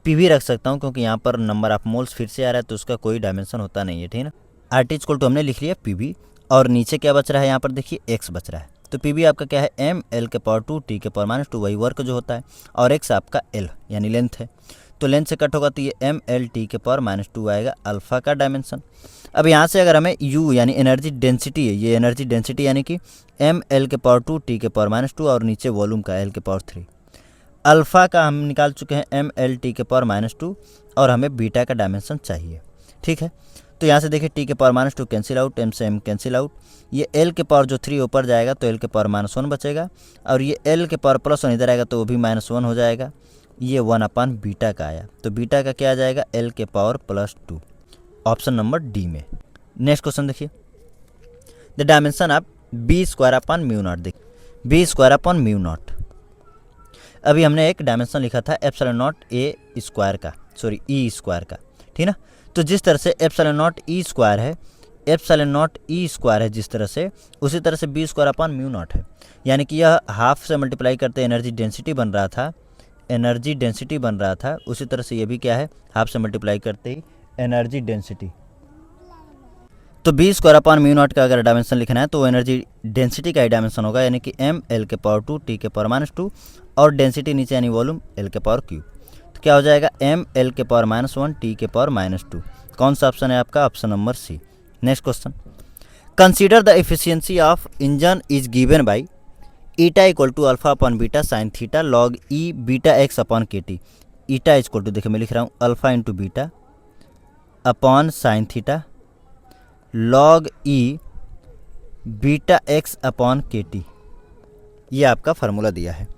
PV रख सकता हूँ क्योंकि यहाँ पर नंबर ऑफ मोल्स फिर से आ रहा है तो उसका कोई डायमेंशन होता नहीं है, ठीक ना। RT = हमने लिख लिया PV और नीचे क्या बच रहा है? यहाँ पर देखिए X बच रहा है। तो PV आपका क्या है? mL/2 T के पावर -2, वही वर्क जो होता है, और X आपका L यानी लेंथ है। तो लेंथ से कट होगा तो ये mL T के पावर -2 आएगा, अल्फ़ा का डायमेंशन। अब यहाँ से अगर हमें U यानी एनर्जी डेंसिटी है, ये एनर्जी डेंसिटी यानी कि mL/2 T के पावर -2 और नीचे वॉल्यूम का L के पावर 3। अल्फ़ा का हम निकाल चुके हैं mL T के पावर -2 और हमें बीटा का डायमेंशन चाहिए, ठीक है। तो यहाँ से देखिए T के पावर -2 कैंसिल आउट, M से M कैंसिल आउट, ये L के पावर जो 3 ऊपर जाएगा तो L के पावर -1 बचेगा और ये L के पावर +1 इधर आएगा तो वो भी -1 हो जाएगा। ये 1/बीटा का आया, तो बीटा का क्या आ जाएगा? L के पावर +2, ऑप्शन नंबर डी में। नेक्स्ट क्वेश्चन देखिए, द डायमेंशन ऑफ B²/μ0 देखिए, B²/μ0। अभी हमने एक डायमेंशन लिखा था ε0 का, सॉरी E² का, ठीक ना। तो जिस तरह से ε0 है, ε0 है जिस तरह से, उसी तरह से B²/μ0 है। यानी कि यह हाफ से मल्टीप्लाई करते एनर्जी डेंसिटी बन रहा था, एनर्जी डेंसिटी बन रहा था, उसी तरह से ये भी क्या है? हाफ से मल्टीप्लाई करते ही एनर्जी डेंसिटी। तो B²/μ0 का अगर डायमेंशन लिखना है तो वो एनर्जी डेंसिटी का ही डायमेंशन होगा, यानी कि mL/2 T के पावर -2 और डेंसिटी नीचे यानी वॉल्यूम L के पावर क्यूब। तो क्या हो जाएगा? mL के पावर -1 T के पावर -2। कौन सा ऑप्शन है आपका? Option number C. Next question, consider the efficiency of engine is given by eta = α/β sin theta log E beta X/KT। Eta = देखिए मैं लिख रहा हूँ alpha × beta upon sine theta log E beta X/KT, ये आपका फार्मूला दिया है।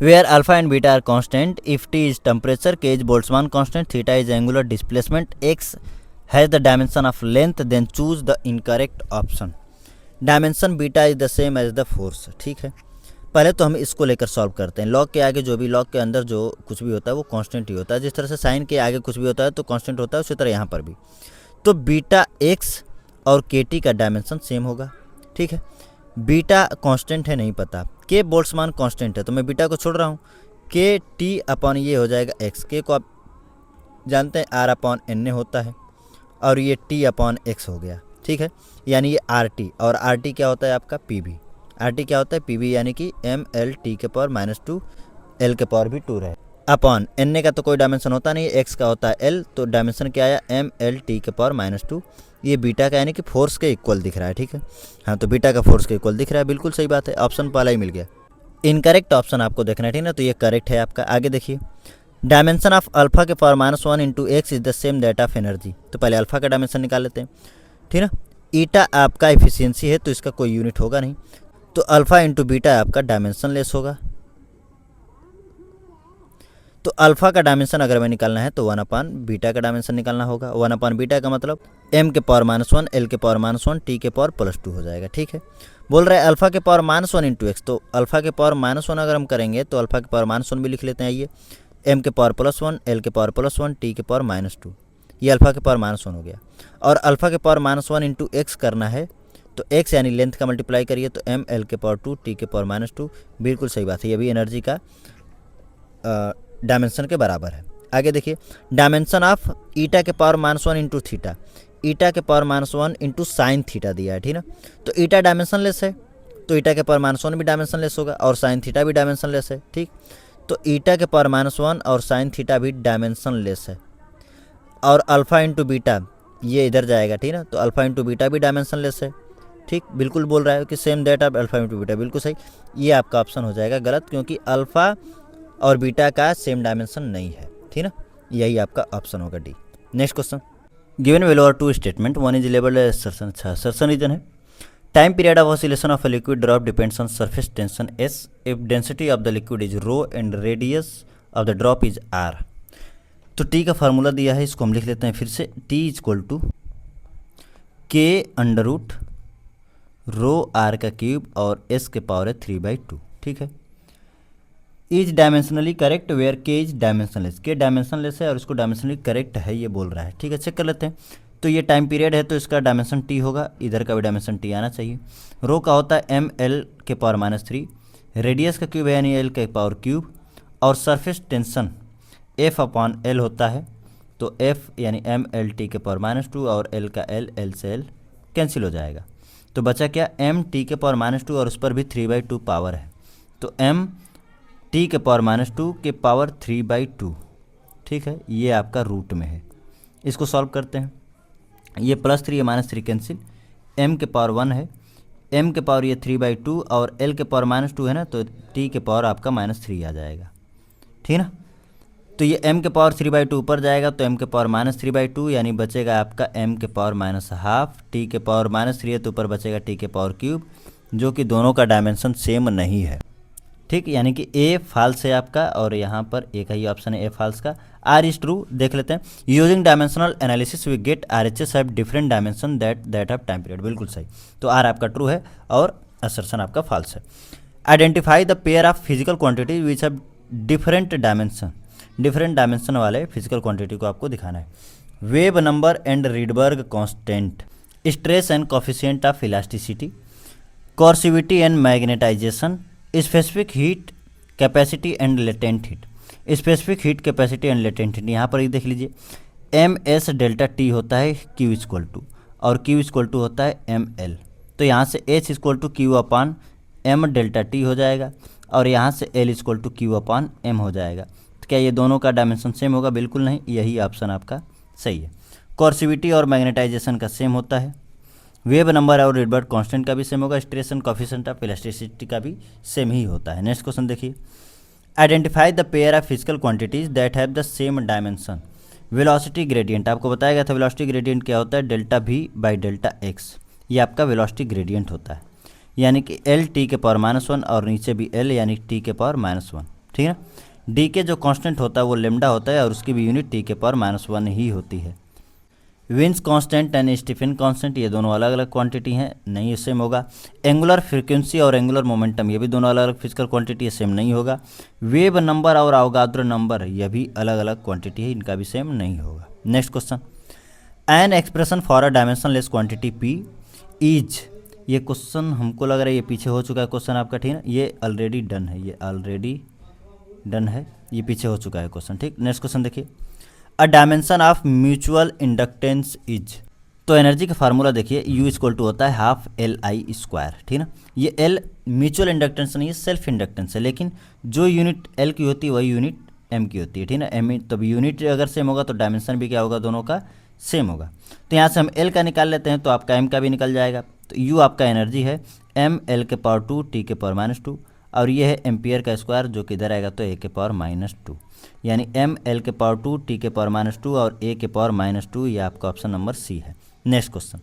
Where alpha and beta are constant, if T is temperature, K is Boltzmann constant, theta is angular displacement, X has the dimension of length, then choose the incorrect option. Dimension beta is the same as the force, ठीक है। पहले तो हम इसको लेकर सॉल्व करते हैं। लॉग के आगे जो भी, लॉग के अंदर जो कुछ भी होता है वो कांस्टेंट ही होता है। जिस तरह से साइन के आगे कुछ भी होता है तो कांस्टेंट होता है, उसी तरह यहाँ पर भी। तो बीटा X और KT का डायमेंशन सेम होगा, ठीक है। बीटा कांस्टेंट है, नहीं पता। K बोल्ट्जमान कांस्टेंट है तो मैं बीटा को छोड़ रहा हूँ। KT/ ये हो जाएगा X। K को आप जानते हैं R/N होता है और ये T/X हो गया, ठीक है। यानी ये RT, और RT क्या होता है आपका? PV। RT क्या होता है? PV, यानी कि mL T के पावर -2 L के पावर भी 2 रहे अपॉन N का तो कोई डायमेंशन होता नहीं है, X का होता है L, तो डायमेंशन क्या आया? mL T के पावर -2। ये बीटा का यानी कि फोर्स के इक्वल दिख रहा है, ठीक है। हाँ, तो बीटा का फोर्स के इक्वल दिख रहा है, बिल्कुल सही बात है, ऑप्शन पहला ही मिल गया। इनकरेक्ट ऑप्शन आपको देखना है, ठीक ना। तो ये करेक्ट है आपका। आगे देखिए, डायमेंशन ऑफ अल्फा के power -1 × X is the same that of energy. तो पहले अल्फा का डायमेंशन निकाल लेते हैं, ठीक ना। ईटा आपका एफिशिएंसी है तो इसका कोई यूनिट होगा नहीं, तो अल्फा × बीटा आपका डायमेंशन लेस होगा। तो अल्फ़ा का डायमेंशन अगर हमें निकालना है तो 1/बीटा का डायमेंशन निकालना होगा। 1/बीटा का मतलब m के पावर -1 l के पावर -1 t के पावर +2 हो जाएगा। ठीक है, बोल रहा है अल्फ़ा के पावर -1 इंटू एक्स, तो अल्फ़ा के पावर -1 अगर हम करेंगे तो अल्फ़ा के पावर -1 भी लिख लेते हैं। आइए, m के पावर +1 l के पावर +1 t के पावर -2, ये अल्फ़ा के पावर -1 हो गया। और अल्फ़ा के पावर -1 इंटू एक्स करना है तो x यानी लेंथ का मल्टीप्लाई करिए तो m l के पावर 2 t के पावर -2, बिल्कुल सही बात है, ये भी एनर्जी का डायमेंशन के बराबर है। आगे देखिए, डायमेंशन ऑफ ईटा के पावर -1 इंटू थीटा, ईटा के पावर -1 इंटू साइन थीटा दिया है। ठीक ना, तो ईटा डायमेंशन लेस है तो ईटा के पावर -1 भी डायमेंशन लेस होगा और साइन थीटा भी डायमेंशन लेस है। ठीक, तो ईटा के पावर -1 और साइन थीटा भी डायमेंशन लेस है। और अल्फ़ा इंटू बीटा ये इधर जाएगा। ठीक ना, तो अल्फ़ा इंटू बीटा भी डायमेंशन लेस है। ठीक, बिल्कुल बोल रहा है कि same that of alpha into beta, बिल्कुल सही। ये आपका ऑप्शन हो जाएगा गलत, क्योंकि अल्फ़ा और बीटा का सेम डायमेंशन नहीं है। ठीक ना, यही आपका ऑप्शन होगा D. Next question, given value और two statement, one is labelled assertion. अच्छा, असर्शन रीजन है, time period of oscillation of a liquid drop depends on surface tension S if density of the liquid is rho and radius of the drop is R. तो टी का फार्मूला दिया है, इसको हम लिख लेते हैं फिर से। T equal to k rho R का क्यूब और एस के पावर है 3/2। ठीक है, इज डायमेंशनली करेक्ट वेयर के इज डायमेंशनलेस, के डायमेंशनलेस है और इसको डायमेंशनली करेक्ट है ये बोल रहा है। ठीक है, चेक कर लेते हैं। तो ये टाइम पीरियड है तो इसका डायमेंशन टी होगा, इधर का भी डायमेंशन टी आना चाहिए। रो का होता है m l के पावर -3, रेडियस का क्यूब है यानी l के पावर क्यूब, और सरफेस टेंशन F/L होता है, तो F यानी m l t के पावर -2 और l का l से l कैंसिल हो जाएगा। तो बचा क्या, m t के पावर -2 और उस पर भी 3/2 पावर है, तो m t के पावर -2 के पावर 3/2। ठीक है, ये आपका रूट में है। इसको सॉल्व करते हैं, ये +3 ये -3 कैंसिल, m के पावर 1 है, m के पावर ये 3/2 और l के पावर -2 है ना, तो t के पावर आपका -3 आ जाएगा। ठीक ना, तो ये m के पावर 3/2 ऊपर जाएगा तो m के पावर -3/2 यानी बचेगा आपका m के पावर -12, t के पावर -3 है तो ऊपर बचेगा t के पावर क्यूब, जो कि दोनों का डायमेंशन सेम नहीं है। ठीक, यानी कि ए फॉल्स है आपका और यहाँ पर एक ही ऑप्शन है ए फॉल्स का। आर इज ट्रू, देख लेते हैं। Using dimensional analysis we get R H S have different dimension that of time period, बिल्कुल सही। तो आर आपका ट्रू है और असर्शन आपका फॉल्स है। Identify the pair of physical quantity which have different dimension, different dimension वाले फिजिकल क्वांटिटी को आपको दिखाना है। Wave number and Rydberg constant, stress and coefficient of elasticity, coercivity and magnetisation, specific heat capacity and latent heat. Specific heat capacity and latent heat, यहाँ पर ये देख लीजिए एम एस डेल्टा टी होता है क्यू इक्वल टू, और क्यू इक्वल टू होता है एम एल, तो यहाँ से H equal to Q upon M delta T हो जाएगा और यहाँ से L equal to Q upon M हो जाएगा। तो क्या ये दोनों का डायमेंशन सेम होगा? बिल्कुल नहीं, यही ऑप्शन आपका सही है। कोर्सिविटी और मैग्नेटाइजेशन का सेम होता है, वेव नंबर और रीडबर्ग कांस्टेंट का भी सेम होगा, stress and coefficient of elasticity का भी सेम ही होता है। नेक्स्ट क्वेश्चन देखिए, identify the pair of physical quantities that have the same dimension. Velocity gradient आपको बताया गया था, वेलोसिटी ग्रेडियंट क्या होता है? Delta we by delta x, ये आपका वेलोसिटी ग्रेडियंट होता है, यानी कि एल टी के पावर -1 और नीचे भी एल यानी टी के पावर -1। ठीक है, डी के जो कांस्टेंट होता है वो लेमडा होता है और उसकी भी यूनिट टी के पावर -1 ही होती है। Wien's constant and Stefan constant, ये दोनों अलग अलग क्वांटिटी हैं, नहीं सेम होगा। एंगुलर फ्रीक्वेंसी और एंगुलर मोमेंटम, ये भी दोनों अलग अलग फिजिकल क्वांटिटी है, सेम नहीं होगा। वेव नंबर और अवोगाद्रो नंबर, यह भी अलग अलग क्वांटिटी है, इनका भी सेम नहीं होगा। Next question, an expression for a dimensionless quantity P is, ये क्वेश्चन हमको लग रहा है ये पीछे हो चुका है क्वेश्चन आपका, ठीक है, ये ऑलरेडी डन है, ये ऑलरेडी डन है, ये पीछे हो चुका है क्वेश्चन। ठीक, नेक्स्ट क्वेश्चन देखिए, अ dimension of mutual inductance is, तो एनर्जी का फार्मूला देखिए, U इक्वल टू होता है हाफ LI², ठीक ना। ये L म्यूचुअल इंडक्टेंस नहीं है, सेल्फ इंडक्टेंस है, लेकिन जो यूनिट L की होती है वही यूनिट M की होती है, ठीक ना। M तब यूनिट अगर सेम होगा तो डायमेंशन भी क्या होगा? दोनों का सेम होगा। तो यहाँ से हम L का निकाल लेते हैं तो आपका M का भी निकल जाएगा। तो U आपका एनर्जी है M L के पावर 2 T के पावर -2 और ये है एम्पियर का स्क्वायर जो कि इधर आएगा तो A के पावर -2, यानी M L के पावर 2 T के पावर -2 और A के पावर -2, ये आपका ऑप्शन नंबर सी है। Next question,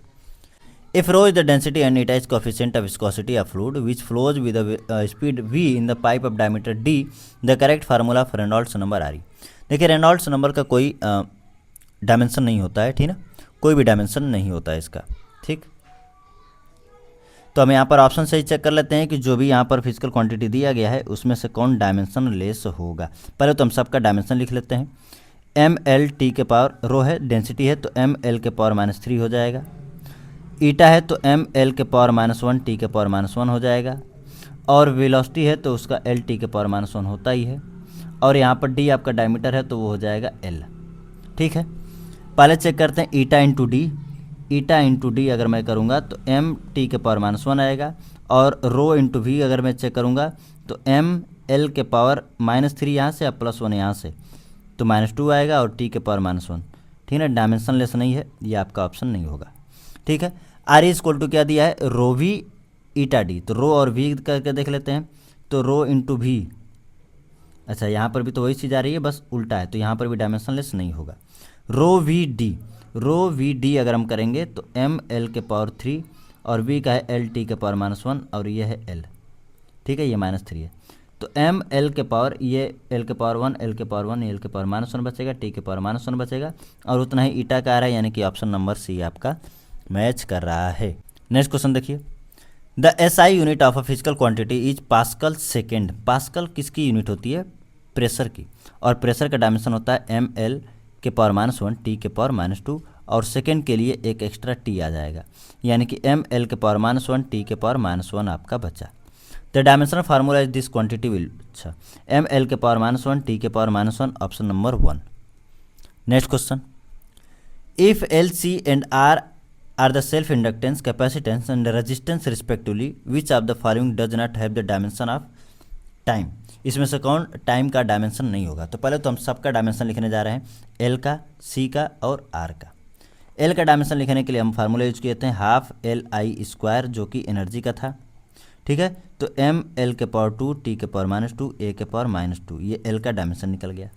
If rho is the density and eta is coefficient of viscosity of fluid which flows with a speed v in the pipe of diameter d, the correct formula for Reynolds number RE। देखिए रेनॉल्ड्स नंबर का कोई डायमेंशन नहीं होता है, ठीक ना, कोई भी डायमेंशन नहीं होता है इसका, ठीक। तो हम यहाँ पर ऑप्शन से ही चेक कर लेते हैं कि जो भी यहाँ पर फिजिकल क्वांटिटी दिया गया है उसमें से कौन डायमेंशन लेस होगा। पहले तो हम सबका डायमेंशन लिख लेते हैं। एम एल टी के पावर, रो है डेंसिटी है तो एम एल के पावर -3 हो जाएगा। ईटा है तो एम एल के पावर -1 टी के पावर -1 हो जाएगा। और वेलोसिटी है तो उसका एल टी के पावर -1 होता ही है। और यहाँ पर डी आपका डायमीटर है तो वो हो जाएगा एल, ठीक है। पहले चेक करते हैं eta into D. Eta into D अगर मैं करूँगा तो एम टी के पावर -1 आएगा। और रो इंटू वी अगर मैं चेक करूँगा तो एम एल के पावर -3 यहाँ से और +1 यहाँ से तो -2 आएगा और टी के पावर -1, ठीक है। डायमेंशन लेस नहीं है, ये आपका ऑप्शन नहीं होगा, ठीक है। आर इज इक्वल टू क्या दिया है, रो वी ईटा डी। तो रो और वी करके देख लेते हैं। तो रो इंटू वी, अच्छा यहाँ पर भी तो वही चीज़ आ रही है, बस उल्टा है, तो यहाँ पर भी डायमेंशन लेस नहीं होगा। Rho V D, rho V D अगर हम करेंगे तो एम एल के पावर 3 और वी का है एल टी के पावर -1 और ये है एल, ठीक है, ये -3 है। तो एम एल के पावर, ये एल के पावर 1, एल के पावर 1, एल के पावर -1 बचेगा, टी के पावर -1 बचेगा और उतना ही ईटा का आ रहा है, यानी कि ऑप्शन नंबर सी आपका मैच कर रहा है। नेक्स्ट क्वेश्चन देखिए, the SI unit of a physical quantity is pascal second. Pascal किसकी यूनिट होती है, प्रेशर की, और प्रेशर का डायमेंशन होता है एम एल के पावर -1 टी के पावर -2 और सेकेंड के लिए एक एक्स्ट्रा टी आ जाएगा, यानी कि एम एल के पावर -1 टी के पावर -1 आपका बचा। The dimensional formula is this quantity will, अच्छा एम एल के पावर -1 टी के power -1 option number 1। Next question, if L C and R are the self inductance, capacitance and resistance respectively, which of the following does not have the dimension of time. इसमें से कौन टाइम का डायमेंशन नहीं होगा। तो पहले तो हम सबका डायमेंशन लिखने जा रहे हैं, एल का, सी का और आर का। एल का डायमेंशन लिखने के लिए हम फार्मूला यूज किए थे हाफ एल आई स्क्वायर, जो कि एनर्जी का था, ठीक है। तो एम एल के पावर 2 टी के पावर -2 ए के पावर -2, ये एल का डायमेंशन निकल गया।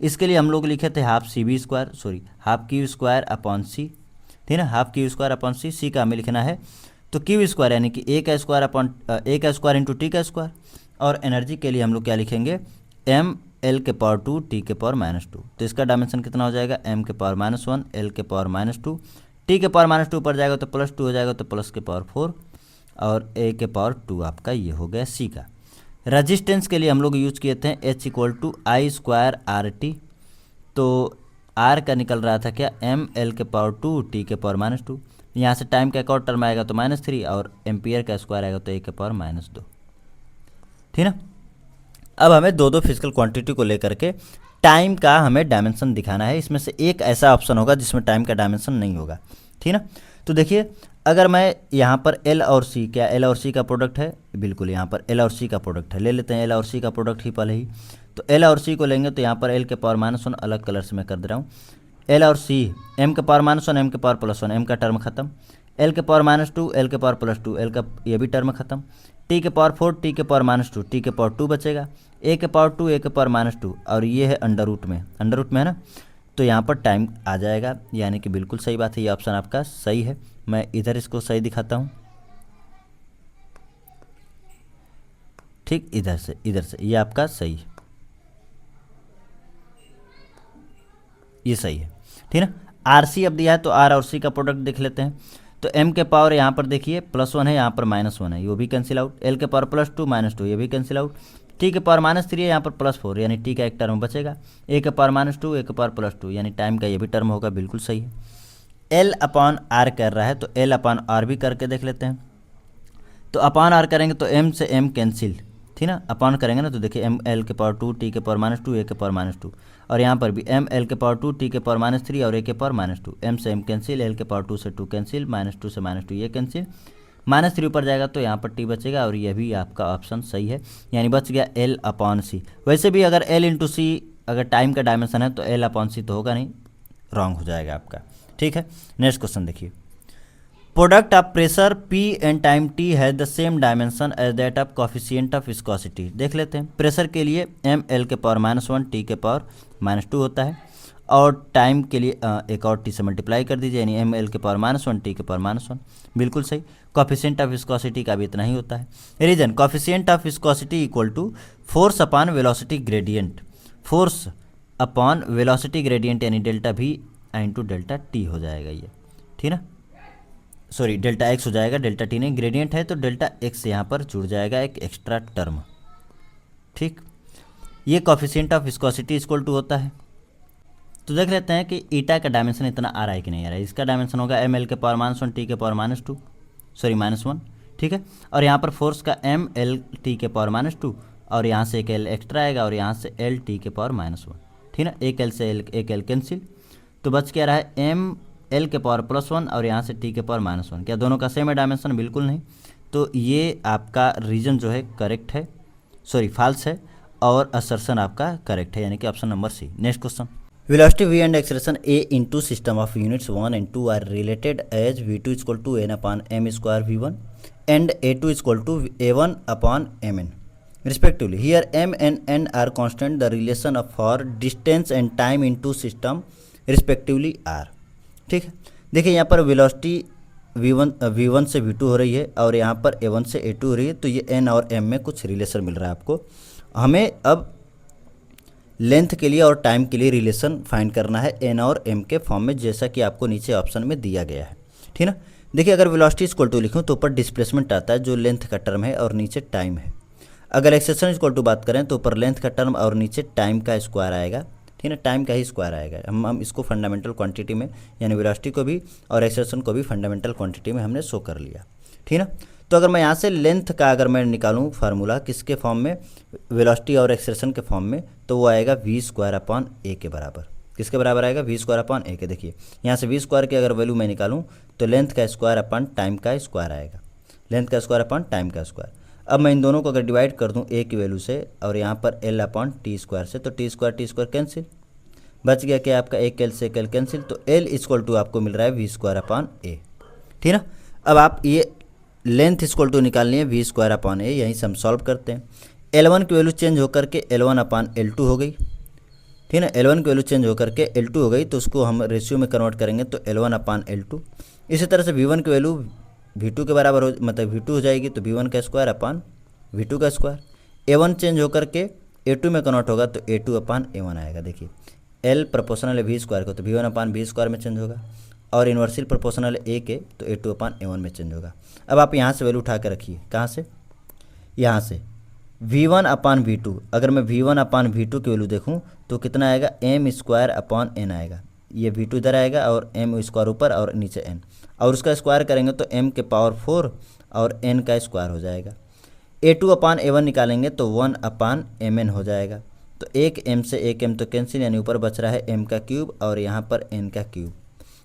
इसके लिए हम लोग लिखे थे half C B square, sorry half Q square upon C, ठीक है, half Q square upon C. C का हमें लिखना है तो क्यू स्क्वायर यानी कि ए का स्क्वायर अपॉन ए का स्क्वायर इंटू टी का स्क्वायर। और एनर्जी के लिए हम लोग क्या लिखेंगे, एम एल के पावर 2 टी के पावर -2। तो इसका डायमेंशन कितना हो जाएगा, एम के पावर -1 एल के पावर -2 टी के पावर -2 पर जाएगा तो +2 हो जाएगा, तो प्लस के पावर 4 और ए के पावर 2 आपका ये हो गया सी का। रजिस्टेंस के लिए हम लोग यूज किए थे H = I² RT। तो आर का निकल रहा था क्या, एम एल के पावर 2 टी के पावर -2, यहाँ से टाइम का एक और टर्म आएगा तो -3 और एम्पियर का स्क्वायर आएगा तो ए के पावर -2, ठीक ना। अब हमें दो फिजिकल क्वांटिटी को लेकर के टाइम का हमें डायमेंशन दिखाना है। इसमें से एक ऐसा ऑप्शन होगा जिसमें टाइम का डायमेंशन नहीं होगा, ठीक ना। तो देखिए अगर मैं यहाँ पर एल और सी, क्या एल और सी का प्रोडक्ट है, बिल्कुल यहाँ पर एल और सी का प्रोडक्ट है, ले लेते हैं एल और सी का प्रोडक्ट ही पहले ही। तो एल और सी को लेंगे तो यहाँ पर एल के पावर -1 अलग कलर से मैं कर दे रहा हूँ, एल और सी, एम के पावर -1 एम के पावर +1, एम का टर्म खत्म, एल के पावर -2 एल के पावर +2, एल का ये भी टर्म खत्म, टी के पावर 4 टी के पावर -2 टी के पावर 2 बचेगा, ए के पावर 2 ए के पावर -2 और ये है अंडर रूट में है ना। तो यहाँ पर टाइम आ जाएगा, यानी कि बिल्कुल सही बात है, ये ऑप्शन आपका सही है। मैं इधर इसको सही दिखाता हूँ, ठीक, इधर से ये आपका सही है, ये सही है, ठीक है ना। आर सी अब दिया है तो आर और सी का प्रोडक्ट देख लेते हैं। तो एम के पावर यहाँ पर देखिए +1 है, यहाँ पर -1 है, ये भी कैंसिल आउट। एल के पावर +2 -2 ये भी कैंसिल आउट। टी के पावर -3 है, यहाँ पर +4 यानी टी का एक टर्म बचेगा। ए के पावर -2 ए के पावर +2 यानी टाइम का ये भी टर्म होगा, बिल्कुल सही है। एल अपॉन आर कर रहा है तो एल अपॉन आर भी करके देख लेते हैं। तो अपॉन आर करेंगे तो एम से एम कैंसिल, ठीक ना, अपॉन करेंगे ना तो देखिए एम एल के पावर 2 टी के पावर -2 ए के पावर -2 और यहाँ पर भी एम एल के पावर 2 टी के पावर -3 और ए के पावर -2, एम से एम कैंसिल, एल के पावर 2 से 2 कैंसिल, -2 से -2 ये कैंसिल, -3 ऊपर जाएगा तो यहाँ पर टी बचेगा और यह भी आपका ऑप्शन सही है, यानी बच गया एल अपॉन सी। वैसे भी अगर एल इंटू सी अगर टाइम का डायमेंशन है तो एल अपॉन सी तो होगा नहीं, रॉन्ग हो जाएगा आपका, ठीक है। नेक्स्ट क्वेश्चन देखिए, product of pressure P and time T has the same dimension as that of coefficient of viscosity. देख लेते हैं, प्रेशर के लिए एम एल के पावर -1 टी के पावर -2 होता है और टाइम के लिए एक और टी से मल्टीप्लाई कर दीजिए, यानी एम एल के पावर -1 टी के पावर -1। बिल्कुल सही। कॉफिशिएंट ऑफ विस्कोसिटी का भी इतना ही होता है। Reason, coefficient of viscosity equal to force upon velocity gradient, force upon velocity gradient यानी delta V into delta T हो जाएगा ये, ठीक ना, सॉरी डेल्टा एक्स हो जाएगा, डेल्टा टी नहीं, ग्रेडियंट है तो डेल्टा एक्स यहाँ पर जुड़ जाएगा एक एक्स्ट्रा टर्म, ठीक। ये coefficient of viscosity equal to होता है। तो देख लेते हैं कि ईटा का डायमेंशन इतना आ रहा है कि नहीं आ रहा है। इसका डायमेंशन होगा एम एल के पावर -1 टी के पावर -2, सॉरी -1, ठीक है। और यहाँ पर फोर्स का एम एल टी के पावर -2 और यहाँ से एक एल एक्स्ट्रा आएगा और यहाँ से एल टी के पावर -1, ठीक ना। एक एल से एक एल कैंसिल, तो बच क्या रहा है एम एल के पावर +1 और यहाँ से टी के पावर -1। क्या दोनों का सेम है डायमेंशन? बिल्कुल नहीं। तो ये आपका रीजन जो है करेक्ट है, सॉरी फॉल्स है, और असर्शन आपका करेक्ट है, यानी कि option number C. Next question, velocity v and acceleration a into system of units 1 and 2 are related as v2 is equal to n upon m square v1 and a2 is equal to a1 upon mn respectively. Here m and n are constant. The relation of for distance and time into system respectively are, ठीक है। देखिए यहाँ पर वेलोसिटी v1 से v2 हो रही है और यहाँ पर a1 से a2 हो रही है, तो ये n और m में कुछ रिलेशन मिल रहा है आपको। हमें अब लेंथ के लिए और टाइम के लिए रिलेशन फाइंड करना है एन और एम के फॉर्म में, जैसा कि आपको नीचे ऑप्शन में दिया गया है, ठीक ना। देखिए अगर वेलोसिटी इक्वल टू लिखूँ तो ऊपर डिस्प्लेसमेंट आता है जो लेंथ का टर्म है और नीचे टाइम है। अगर एक्सेलरेशन इक्वल टू बात करें तो ऊपर लेंथ का टर्म और नीचे टाइम का स्क्वायर आएगा, ठीक है, टाइम का ही स्क्वायर आएगा। हम इसको फंडामेंटल क्वांटिटी में यानी वेलोसिटी को भी और एक्सेलरेशन को भी फंडामेंटल क्वांटिटी में हमने शो कर लिया, ठीक ना। तो अगर मैं यहाँ से लेंथ का अगर मैं निकालूँ फार्मूला किसके फॉर्म में, वेलोसिटी और एक्सेलरेशन के फॉर्म में, तो वो आएगा v² के बराबर। किसके बराबर आएगा? v² के। देखिए यहाँ से v² की अगर वैल्यू मैं निकालूँ तो लेंथ का स्क्वायर अपॉन टाइम का स्क्वायर आएगा, लेंथ का स्क्वायर अपॉन टाइम का स्क्वायर। अब मैं इन दोनों को अगर डिवाइड कर दूँ a की वैल्यू से और यहाँ पर l अपॉन t² से, तो t² कैंसिल, बच गया क्या आपका एक एल से एक एल कैंसिल, तो l इक्वल टू आपको मिल रहा है v²/a, ठीक ना। अब आप ये लेंथ इक्वल टू निकालनी है v²/a, यहीं से हम सॉल्व करते हैं। L1 की वैल्यू चेंज होकर के L1/L2 हो गई, ठीक है ना। L1 की वैल्यू चेंज होकर के L2 हो गई, तो उसको हम रेशियो में कन्वर्ट करेंगे तो L1/L2। इसी तरह से v1 की वैल्यू v2 के बराबर हो, मतलब v2 हो जाएगी, तो v1² v2 का स्क्वायर। A1 चेंज होकर के A2 में कन्वर्ट होगा तो A2/A1 आएगा। देखिए L प्रोपोर्शनल है v² को, तो v1/v² में चेंज होगा, और इन्वर्सिल प्रोपोर्शनल है a के, तो A2/A1 में चेंज होगा। अब आप यहाँ से वैल्यू उठा कर रखिए, कहाँ से? यहाँ से v1/v2। अगर मैं v1/v2 की वैल्यू देखूँ तो कितना आएगा? m² आएगा। ये v2 इधर आएगा और m² ऊपर और नीचे n, और उसका स्क्वायर करेंगे तो m के पावर 4 और n का स्क्वायर हो जाएगा। A2/A1 निकालेंगे तो 1/mn हो जाएगा, तो एक m से एक m तो कैंसिल, यानी ऊपर बच रहा है m का क्यूब और यहाँ पर n का क्यूब।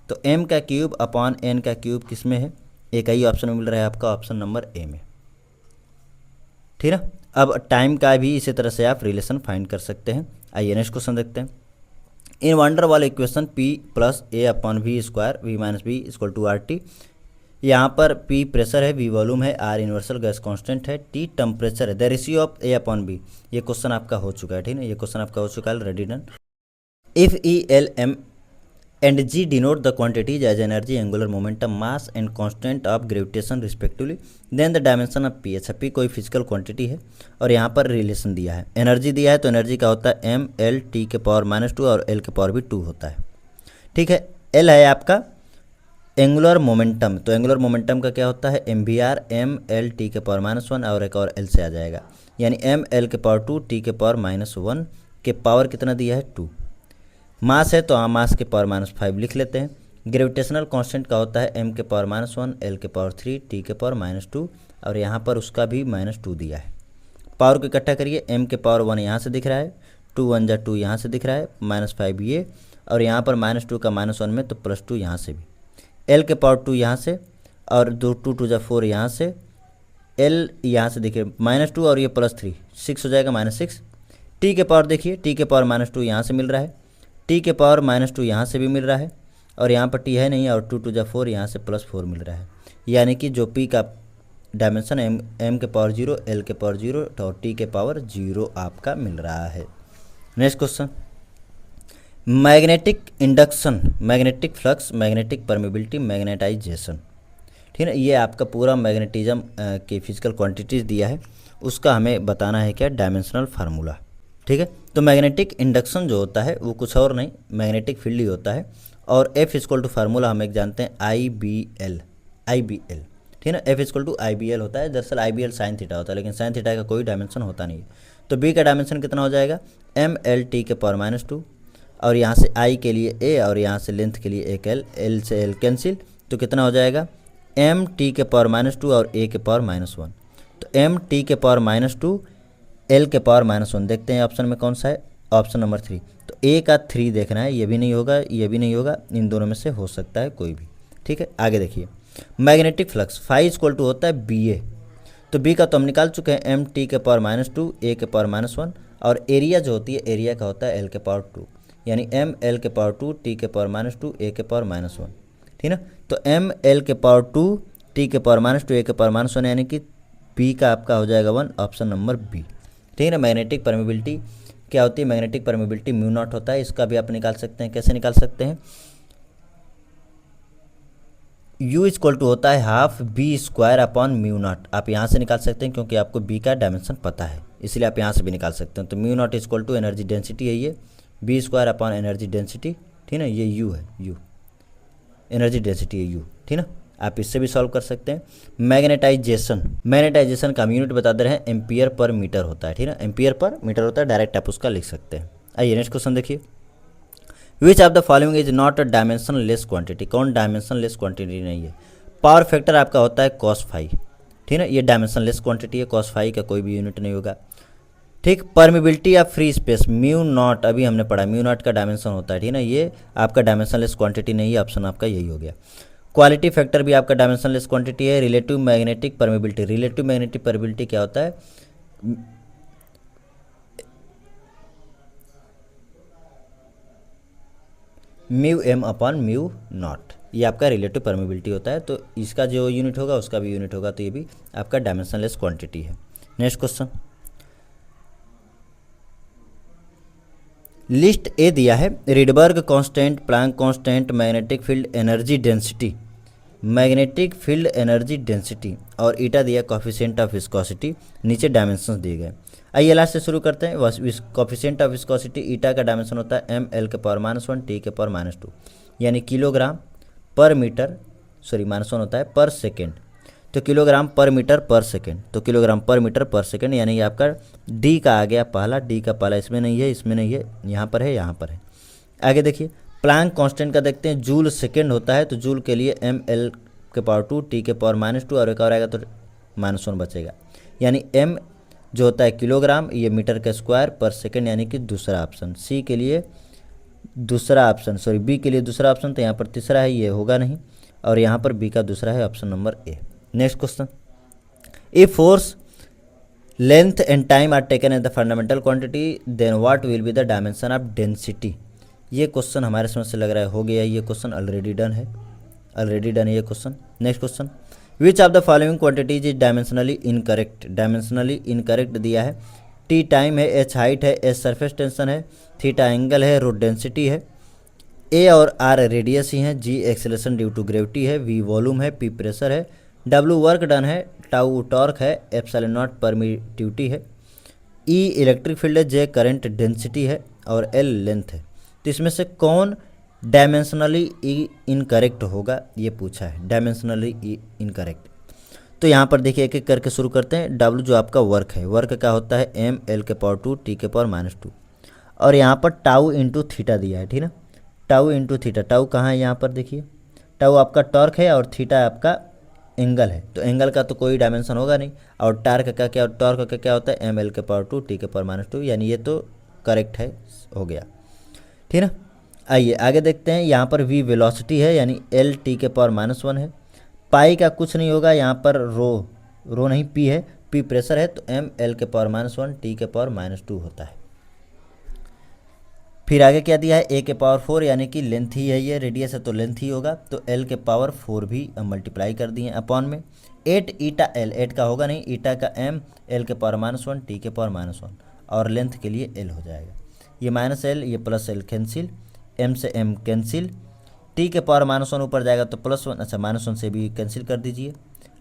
तो m का क्यूब अपॉन n का क्यूब किस में है? एक ही ऑप्शन मिल रहा है आपका, ऑप्शन नंबर ए में, ठीक है। अब टाइम का भी इसी तरह से आप रिलेशन फाइंड कर सकते हैं। आइए नेक्स्ट क्वेश्चन देखते हैं। इन वंडर वाल equation p + a/v² v - b = RT। यहाँ पर p प्रेशर है, v वॉल्यूम है, r यूनिवर्सल गैस कांस्टेंट है, t टेम्परेचर है। द रेशियो ऑफ a/b, ये क्वेश्चन आपका हो चुका है, ठीक है, ये क्वेश्चन आपका हो चुका है already done. If E L M and g denote the quantities as energy, angular momentum, mass and constant of gravitation respectively, then the dimension of p। अच्छा p कोई फिजिकल क्वांटिटी है और यहाँ पर रिलेशन दिया है, एनर्जी दिया है, तो एनर्जी का होता है m l t के पावर -2 और l के पावर भी 2 होता है, ठीक है। l है आपका एंगुलर मोमेंटम, तो एंगुलर मोमेंटम का क्या होता है? mvr m l t के पावर -1 और एक और l से आ जाएगा, यानी m l के पावर 2 t के पावर -1 के पावर कितना दिया है? 2। मास है तो मास के पावर -5 लिख लेते हैं। ग्रेविटेशनल कांस्टेंट का होता है m के पावर -1 l के पावर 3 t के पावर -2 और यहाँ पर उसका भी -2 दिया है। पावर को इकट्ठा करिए, m के पावर 1 यहाँ से दिख रहा है, 2 1 2 यहाँ से दिख रहा है, -5 ये, और यहाँ पर -2 का -1 में तो +2 यहाँ से भी, l के पावर 2 यहाँ से, और 2 2 2 4 यहाँ से, l यहाँ से देखिए -2 और ये +3 6 हो जाएगा -6। t के पावर देखिए, t के पावर -2 यहाँ से मिल रहा है, t के पावर -2 यहाँ से भी मिल रहा है, और यहाँ पर t है नहीं, और 2 2 4 यहाँ से +4 मिल रहा है, यानी कि जो p का डायमेंशन m के पावर 0, l के पावर 0 और t के पावर 0 आपका मिल रहा है। Next question, magnetic induction, magnetic flux, magnetic permeability, magnetisation, ठीक है ना। ये आपका पूरा मैग्नेटिज्म की फिजिकल क्वांटिटीज़ दिया है, उसका हमें बताना है क्या, डायमेंशनल फार्मूला, ठीक है। तो मैग्नेटिक इंडक्शन जो होता है वो कुछ और नहीं, मैग्नेटिक फील्ड ही होता है। और एफ इक्वल टू फार्मूला हम एक जानते हैं आई बी एल, ठीक है ना। F equal to I B L होता है, दरअसल I B L sine theta होता है, लेकिन साइन थीटा का कोई डायमेंशन होता नहीं है। तो बी का डायमेंशन कितना हो जाएगा, एम एल टी के पावर -2, और यहाँ से आई के लिए ए और यहाँ से लेंथ के लिए एक एल, एल से एल कैंसिल, तो कितना हो जाएगा, एम टी के पावर -2 और ए के पावर -1। तो एम टी के पावर -2 एल के पावर -1, देखते हैं ऑप्शन में कौन सा है, ऑप्शन नंबर 3। तो ए का 3 देखना है, ये भी नहीं होगा, ये भी नहीं होगा, इन दोनों में से हो सकता है कोई भी, ठीक है। आगे देखिए, magnetic flux phi equal to होता है बी ए, तो बी का तो हम निकाल चुके हैं, एम टी के पावर -2 ए के पावर -1, और एरिया जो होती है एरिया का होता है एल के पावर 2, यानी एम एल के पावर 2 टी के पावर -2 ए के पावर -1, ठीक ना। तो एम एल के पावर 2 टी के पावर -2 ए के पावर -1, यानी कि बी का आपका हो जाएगा 1, ऑप्शन नंबर बी, ठीक है ना। मैग्नेटिक परमेबिलिटी क्या होती है, मैग्नेटिक परमेबिलिटी म्यू नॉट होता है, इसका भी आप निकाल सकते हैं, कैसे निकाल सकते हैं, U इक्वल टू होता है half B square upon mu naught, आप यहाँ से निकाल सकते हैं क्योंकि आपको बी का डायमेंशन पता है, इसलिए आप यहाँ से भी निकाल सकते हैं। तो mu naught equal to energy density है ये, B square upon energy density, ठीक ना, ये यू है, यू एनर्जी डेंसिटी है यू, ठीक ना। आप इससे भी सॉल्व कर सकते हैं। मैग्नेटाइजेशन, मैग्नेटाइजेशन का हम यूनिट बता दे रहे हैं, एम्पियर पर मीटर होता है, ठीक ना, एम्पियर पर मीटर होता है, डायरेक्ट आप उसका लिख सकते हैं। आइए नेक्स्ट क्वेश्चन देखिए, विच of the following is not a dimension less quantity, कौन डायमेंशन लेस क्वांटिटी नहीं है। पावर फैक्टर आपका होता है कॉस फाई, ठीक है, ये डायमेंशन लेस क्वांटिटी है, कॉस फाई का कोई भी यूनिट नहीं होगा, ठीक। परमिबिलिटी या फ्री स्पेस, म्यू नॉट अभी हमने पढ़ा, म्यू नॉट का डायमेंशन होता है, ठीक है ना, ये आपका डायमेंशन लेस क्वांटिटी नहीं है, ऑप्शन आपका यही हो गया। क्वालिटी फैक्टर भी आपका डायमेंशन लेस क्वांटिटी है। Relative magnetic permeability, relative magnetic permeability क्या होता है, mu M upon mu naught, ये आपका रिलेटिव परमिबिलिटी होता है, तो इसका जो यूनिट होगा उसका भी यूनिट होगा, तो ये भी आपका डायमेंशनलेस क्वांटिटी है। नेक्स्ट क्वेश्चन, लिस्ट ए दिया है, Rydberg constant, Planck constant, magnetic field energy density, magnetic field energy density, और ईटा दिया कॉफिशिएंट ऑफ विस्कोसिटी, नीचे डायमेंशंस दिए गए। आइए लास्ट से शुरू करते हैं। कॉफिशिएंट ऑफ विस्कोसिटी, ईटा का डायमेंशन होता है एम एल के पावर -1 टी के पावर -2, यानी किलोग्राम पर मीटर, सॉरी -1 होता है पर सेकेंड, तो किलोग्राम पर मीटर पर सेकेंड, तो किलोग्राम पर मीटर पर सेकेंड, यानी ये आपका डी का आ गया पहला, डी का पहला इसमें नहीं है, इसमें नहीं है, यहाँ पर है, यहाँ पर है। आगे देखिए, प्लैंक कांस्टेंट का देखते हैं, जूल सेकेंड होता है, तो जूल के लिए एम एल के पावर 2 टी के पावर -2 और एक और आएगा तो -1 बचेगा, यानी एम जो होता है किलोग्राम, ये मीटर का स्क्वायर पर सेकेंड, यानी कि दूसरा ऑप्शन, सी के लिए दूसरा ऑप्शन, सॉरी बी के लिए दूसरा ऑप्शन, तो यहाँ पर तीसरा है, ये होगा नहीं, और यहाँ पर बी का दूसरा है, option number A. Next question, if force length and time are taken as the fundamental quantity then what will be the dimension of density. ये क्वेश्चन हमारे समझ से लग रहा है हो गया, ये क्वेश्चन ऑलरेडी डन है, ऑलरेडी डन है ये question. Next question, which of the following quantities is dimensionally incorrect, dimensionally incorrect दिया है, टी टाइम है, एच हाइट है, एच सरफेस टेंशन है, थीटा एंगल है, रो डेंसिटी है, ए और आर रेडियस ही हैं, जी एक्सेलरेशन ड्यू टू ग्रेविटी है, वी वॉल्यूम है, पी प्रेशर है, डब्ल्यू वर्क डन है, टाउ टॉर्क है, एप्सिलॉन नॉट परमिटिविटी है, ई इलेक्ट्रिक फील्ड है, जे करंट डेंसिटी है, और एल लेंथ है। तो इसमें से कौन डायमेंशनली इनकरेक्ट होगा, ये पूछा है, डायमेंशनली इनकरेक्ट। तो यहाँ पर देखिए एक एक करके शुरू करते हैं। डब्ल्यू जो आपका वर्क है, वर्क का होता है एम एल के पावर 2 टी के पावर -2, और यहाँ पर टाउ इंटू थीटा दिया है, ठीक ना, टाउ इंटू थीटा, टाउ कहाँ है, यहाँ पर देखिए, टाउ आपका टॉर्क है और थीटा आपका एंगल है, तो एंगल का तो कोई डायमेंशन होगा नहीं, और टार्क का क्या, टॉर्क का क्या होता है एम एल के पावर 2 टी के पावर -2, यानी ये तो करेक्ट है, हो गया, ठीक ना। आइए आगे देखते हैं, यहाँ पर v वेलोसिटी है, यानी एल टी के पावर -1 है, पाई का कुछ नहीं होगा, यहाँ पर रो नहीं, p है, p प्रेशर है, तो एम एल के पावर -1 टी के पावर -2 होता है। फिर आगे क्या दिया है, a के पावर 4, यानी कि लेंथ ही है, ये रेडियस है तो लेंथ ही होगा, तो l के पावर 4 भी हम मल्टीप्लाई कर दिए अपॉन में 8 ईटा l, 8 का होगा नहीं, ईटा का m l के पावर -1 टी के पावर -1, और लेंथ के लिए l हो जाएगा, ये -l ये +l कैंसिल, एम से एम कैंसिल, टी के पावर -1 ऊपर जाएगा तो +1, अच्छा -1 से भी कैंसिल कर दीजिए।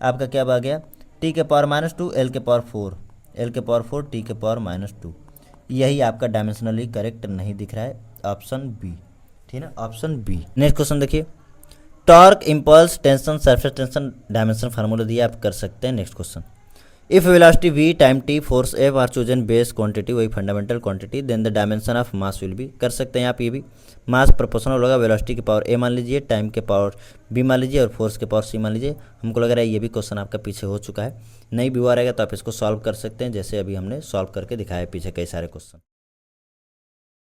आपका क्या आ गया, टी के पावर -2 एल के पावर 4, एल के पावर 4 टी के पावर -2। यही आपका डायमेंशनली करेक्ट नहीं दिख रहा है, ऑप्शन बी, ठीक है ना, ऑप्शन बी। नेक्स्ट क्वेश्चन देखिए, torque, impulse, tension, surface tension, dimension formula दिया, आप कर सकते हैं। Next question, if velocity v time t force f are chosen base quantity, वही fundamental quantity, then the dimension of mass will be, कर सकते हैं आप ये भी। मास प्रोपोर्शनल होगा वेलोसिटी के पावर a मान लीजिए, टाइम के पावर b मान लीजिए और फोर्स के पावर c मान लीजिए। हमको लग रहा है ये भी क्वेश्चन आपका पीछे हो चुका है, नहीं भी हुआ रहेगा तो आप इसको सॉल्व कर सकते हैं, जैसे अभी हमने सॉल्व करके दिखाया पीछे कई सारे क्वेश्चन।